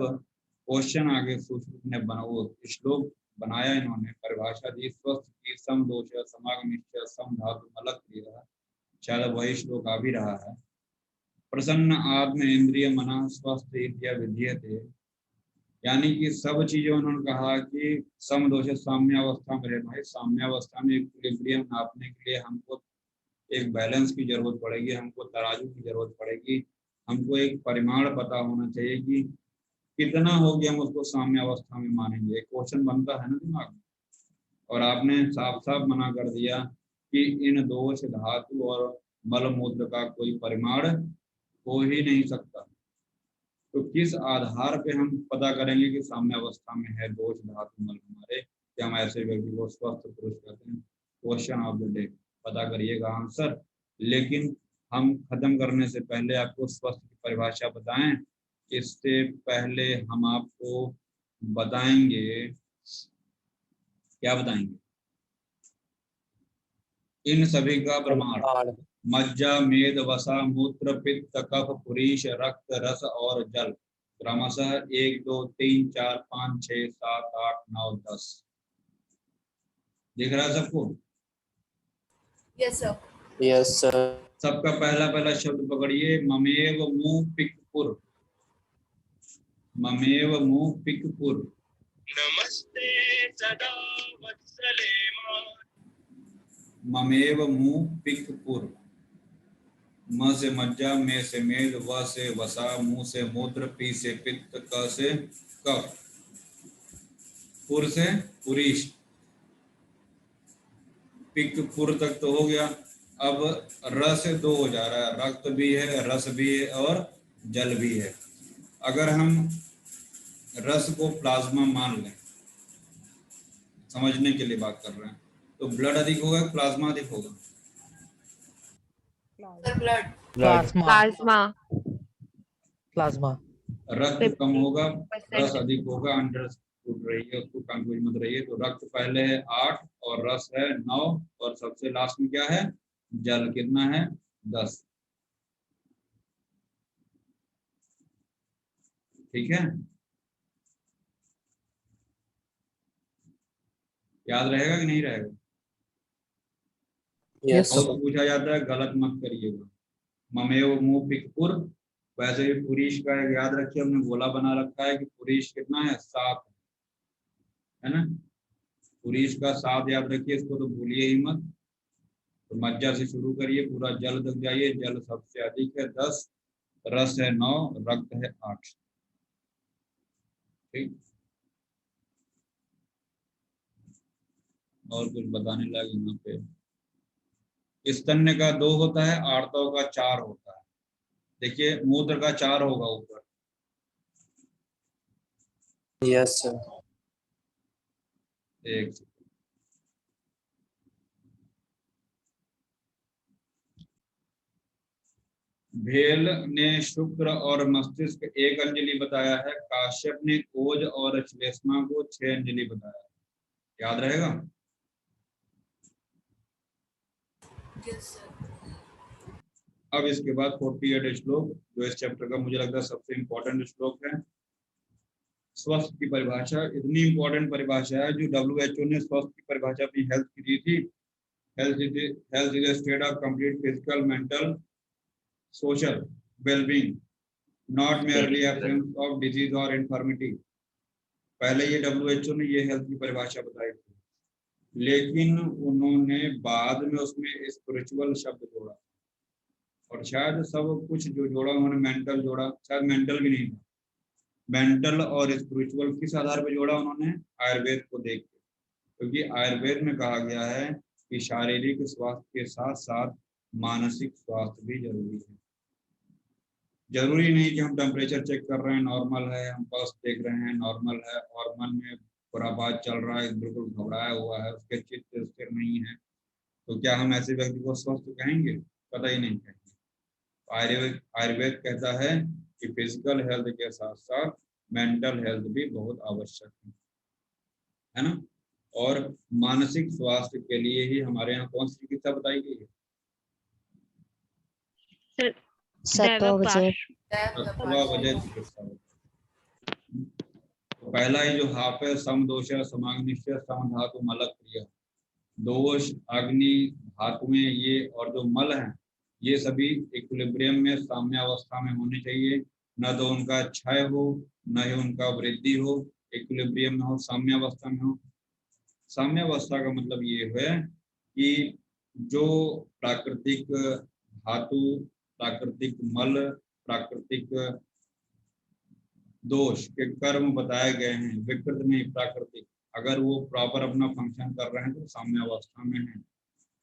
क्वेश्चन आगे सुश्रुत ने श्लोक बनाया, इन्होंने परिभाषा दी स्वस्थ की, सम दोष, समागम, सम धातु मलक दिया, शायद वही श्लोक आ भी रहा है। प्रसन्न आत्म इंद्रिय मना स्वस्थ विधीयते, यानी कि सब चीजें उन्होंने कहा कि सम दोष साम्यावस्था में रहना है। साम्यावस्था में इक्विलिब्रियम नापने के लिए हमको एक बैलेंस की जरूरत पड़ेगी, हमको तराजू की जरूरत पड़ेगी, हमको एक परिमाण पता होना चाहिए कि कितना हो गया हम उसको साम्य अवस्था में मानेंगे। एक क्वेश्चन बनता है ना दिमाग में, और आपने साफ साफ मना कर दिया कि इन दोष धातु और मल मूत्र का कोई परिमाण हो ही नहीं सकता। तो किस आधार पे हम पता करेंगे कि साम्य अवस्था में है दोष धातु मल हमारे, कि हम ऐसे व्यक्ति को स्वस्थ पुरुष कहते हैं? क्वेश्चन ऑफ द डे, पता करिएगा आंसर। लेकिन हम खत्म करने से पहले आपको स्वस्थ की परिभाषा बताएं, इससे पहले हम आपको बताएंगे, क्या बताएंगे? इन सभी का प्रमाण मज्जा, मेद, वसा, मूत्र, पित्त, कफ, पुरीश, रक्त, रस और जल क्रमशः 1, 2, 3, 4, 5, 6, 7, 8, 9, 10 दिख रहा है सबको? Yes sir. Yes sir. सबका पहला शब्द पकड़िए, ममेव मुंह पिकपुर। ममेव मुंह पिकपुर। नमस्ते सदा वत्सले मां। ममेव मुंह पिकपुर। म से मज्जा, मे से मेद, व से वसा, मुंह से मूत्र, पी से पित्त, क से कफ, पुर से पुरीश। पिकपुर तक तो हो गया। अब रस 2 हो जा रहा है, रक्त भी है, रस भी है और जल भी है। अगर हम रस को प्लाज्मा मान लें समझने के लिए बात कर रहे हैं। तो ब्लड अधिक होगा, प्लाज्मा अधिक होगा? ब्लड। प्लाज्मा। प्लाज्मा। रक्त कम होगा, रस अधिक होगा। अंडरस्टूड रही है, उसको कंफ्यूज मत रहिए। तो रक्त पहले है 8 और रस है 9 और सबसे लास्ट में क्या है? जल। कितना है? 10। ठीक है, याद रहेगा कि नहीं रहेगा? यस और सर। पूछा जाता है, गलत मत करिएगा। ममेव मुंह पिकपुर। वैसे भी पुरीश का एक याद रखिए, हमने गोला बना रखा है कि पुरीश कितना है? 7 है ना। पुरीश का 7 याद रखिए, इसको तो भूलिए ही मत। तो मज्जा से शुरू करिए, पूरा जल तक जाइए। जल सबसे अधिक है 10, रस है 9, रक्त है 8। ठीक, और कुछ बताने लायक यहाँ पे? स्तन्य का 2 होता है, आर्तव का 4 होता है। देखिए मूत्र का 4 होगा ऊपर। Yes sir. एक सेकंड। भेल ने शुक्र और मस्तिष्क 1 अंजलि बताया है। काश्यप ने ओज और श्लेष्मा को 6 अंजलि बताया है। याद रहेगा? अब इसके बाद 48 श्लोक, जो इस चैप्टर का मुझे लगता है सबसे इंपॉर्टेंट श्लोक है। स्वस्थ की परिभाषा इतनी इंपॉर्टेंट परिभाषा है जो WHO ने स्वस्थ की परिभाषा अपनी हेल्थ की दी थी। Health is a state of complete physical, mental, social well-being, not merely absence of disease or infirmity। पहले ये WHO ने ये हेल्थ की परिभाषा बताई थी, लेकिन उन्होंने बाद में उसमें स्पिरिचुअल शब्द जोड़ा, और शायद सब कुछ जो जोड़ा उन्होंने मेंटल जोड़ा, शायद मेंटल भी नहीं था। मेंटल और स्पिरिचुअल किस आधार पर जोड़ा उन्होंने? आयुर्वेद को देख के। क्योंकि आयुर्वेद में कहा गया है कि शारीरिक स्वास्थ्य के साथ साथ मानसिक स्वास्थ्य भी जरूरी है। जरूरी नहीं कि हम टेम्परेचर चेक कर रहे हैं नॉर्मल है, हम पल्स देख रहे हैं नॉर्मल है, और मन में बुरा बात चल रहा है, बिल्कुल घबराया हुआ है, उसके चित्त स्थिर नहीं है, तो क्या हम ऐसे व्यक्ति को स्वस्थ कहेंगे? पता ही नहीं कहेंगे। आयुर्वेद कहता है कि फिजिकल हेल्थ के साथ साथ मेंटल हेल्थ भी बहुत आवश्यक है ना। और मानसिक स्वास्थ्य के लिए ही हमारे यहाँ कौन सी चिकित्सा बताई गई है? सत्वजय चिकित्सा। तो पहला ही जो हाफ है, समदोष समाग्निश्चय समधातु मल क्रिया। दोष, अग्नि, धातुएं ये और जो मल हैं ये सभी इक्विलिब्रियम में साम्यावस्था में होने चाहिए। न तो उनका क्षय हो न ही उनका वृद्धि हो, इक्विलिब्रियम में हो, साम्यावस्था में हो। साम्यावस्था का मतलब ये है कि जो प्राकृतिक धातु, प्राकृतिक मल, प्राकृतिक दोष के कर्म बताए गए हैं, विकृत नहीं प्राकृतिक, अगर वो प्रॉपर अपना फंक्शन कर रहे हैं तो साम्यावस्था में है।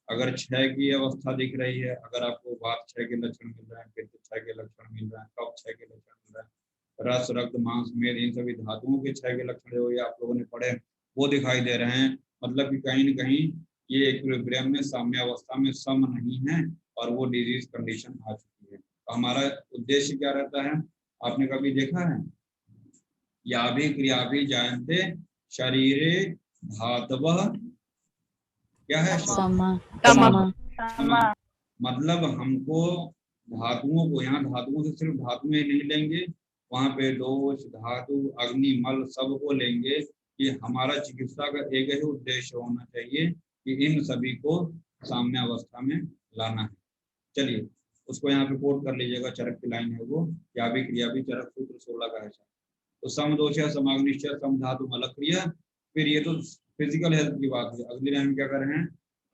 अगर क्षय की अवस्था दिख रही है, अगर आपको वात क्षय के लक्षण मिल रहे हैं, पित्त क्षय के लक्षण मिल रहे हैं, कफ क्षय के लक्षण मिल रहे हैं, रस, रक्त, मांस, मेद, इन सभी धातुओं के क्षय के लक्षण जो ये आप लोगों ने पढ़े वो दिखाई दे रहे हैं, मतलब कि कहीं न कहीं ये इक्विलिब्रियम में साम्यावस्था में सम नहीं है और वो डिजीज कंडीशन आ चुकी है। तो हमारा उद्देश्य क्या रहता है? आपने कभी देखा है? या भी क्रिया भी जानते शरीरे धातवः क्या है? मतलब हमको धातुओं को, यहाँ धातुओं से सिर्फ धातुएं नहीं लेंगे, वहां पे दोष, धातु, अग्नि, मल सब को लेंगे। कि हमारा चिकित्सा का एक ही उद्देश्य होना चाहिए कि इन सभी को साम्यावस्था में लाना है। चलिए उसको यहाँ पे कोट कर लीजिएगा, चरक की लाइन है वो, या भी क्रिया भी चरक सूत्र 16 का है। तो समदोष, समाग्निश्चय, समधातु मल क्रिया। फिर ये तो फिजिकल हेल्थ की बात है। अगली लाइन क्या कर रहे हैं?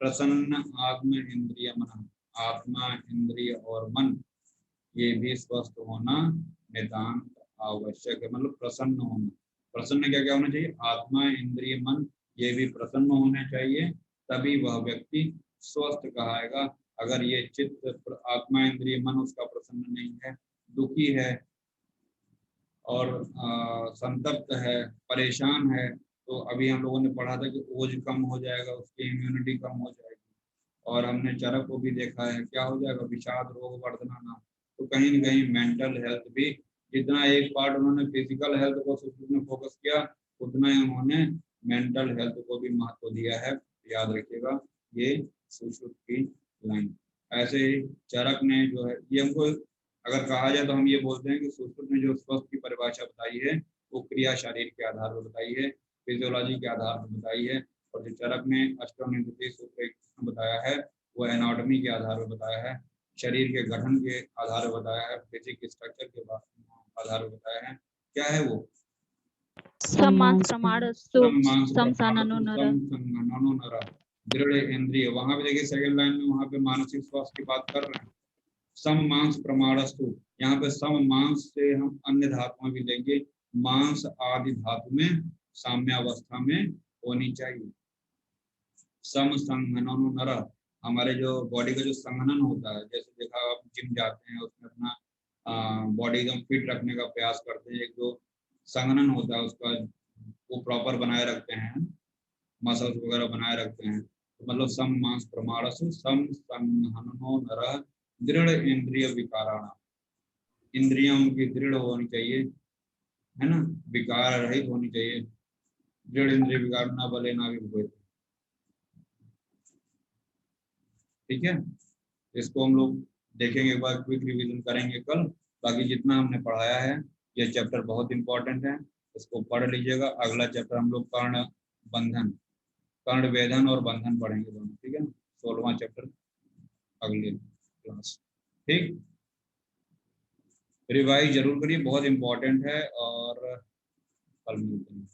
प्रसन्न आत्म इंद्रिय मन। आत्मा, इंद्रिय और मन ये भी स्वस्थ होना नितांत आवश्यक है। मतलब प्रसन्न होना। प्रसन्न क्या क्या होना चाहिए? आत्मा, इंद्रिय, मन ये भी प्रसन्न होने चाहिए, तभी वह व्यक्ति स्वस्थ कहाएगा। अगर ये चित्त, आत्मा, इंद्रिय, मन उसका प्रसन्न नहीं है, दुखी है और संतप्त है, परेशान है, तो अभी हम लोगों ने पढ़ा था कि ओज कम हो जाएगा, उसकी इम्यूनिटी कम हो जाएगी। और हमने चरक को भी देखा है, क्या हो जाएगा, विषाद रोग वर्धना। तो कहीं न कहीं मेंटल हेल्थ भी, जितना एक पार्ट उन्होंने फिजिकल हेल्थ को सुश्रुत में फोकस किया, उतना ही उन्होंने मेंटल हेल्थ को भी महत्व दिया है। याद रखिएगा ये सुश्रुत की लाइन। ऐसे ही चरक ने जो है, ये हमको अगर कहा जाए तो हम ये बोलते हैं कि सुश्रुत ने जो स्वस्थ की परिभाषा बताई है वो क्रिया शरीर के आधार पर बताई है, फिजियोलॉजी के आधार पर बताई है। और जो चरक ने अष्टोनिर्देश सूत्र बताया है वो एनाटॉमी के आधार पर बताया है, शरीर के गठन के आधार पर बताया है, बेसिक स्ट्रक्चर के आधार पर बताया है। क्या है वो? दृढ़ इंद्रिय। वहां पे देखिए सेकंड लाइन में, वहां पे मानसिक स्वास्थ्य की बात कर रहे हैं। सम मांस प्रमाणस्तु, यहाँ पे सम मांस से हम अन्य धातुएं भी लेंगे। मांस आदि धातु में साम्यावस्था में होनी चाहिए। सम संघननो नर, हमारे जो बॉडी का जो संघनन होता है, जैसे देखा आप जिम जाते हैं उसमें अपना बॉडी एकदम फिट रखने का प्रयास करते हैं, एक जो संघनन होता है उसका वो प्रॉपर बनाए रखते हैं, मसल्स वगैरह बनाए रखते हैं। तो मतलब सम मांस प्रमाणस्तु सम संघननो नर दृढ़ इंद्रिय विकाराणा, इंद्रियां उनकी दृढ़ होनी चाहिए, है ना, विकार रहित होनी चाहिए। दृढ़ इंद्रिय विकार ना बले ना भी। ठीक है, इसको हम लोग देखेंगे, एक बार क्विक रिवीजन करेंगे कल। बाकी जितना हमने पढ़ाया है ये चैप्टर बहुत इंपॉर्टेंट है, इसको पढ़ लीजिएगा। अगला चैप्टर हम लोग कर्ण बंधन, कर्ण वेधन और बंधन पढ़ेंगे दोनों। ठीक है, 16वां चैप्टर अगले क्लास। ठीक, रिवाइज जरूर करिए, बहुत इंपॉर्टेंट है। और कल मिलते हैं।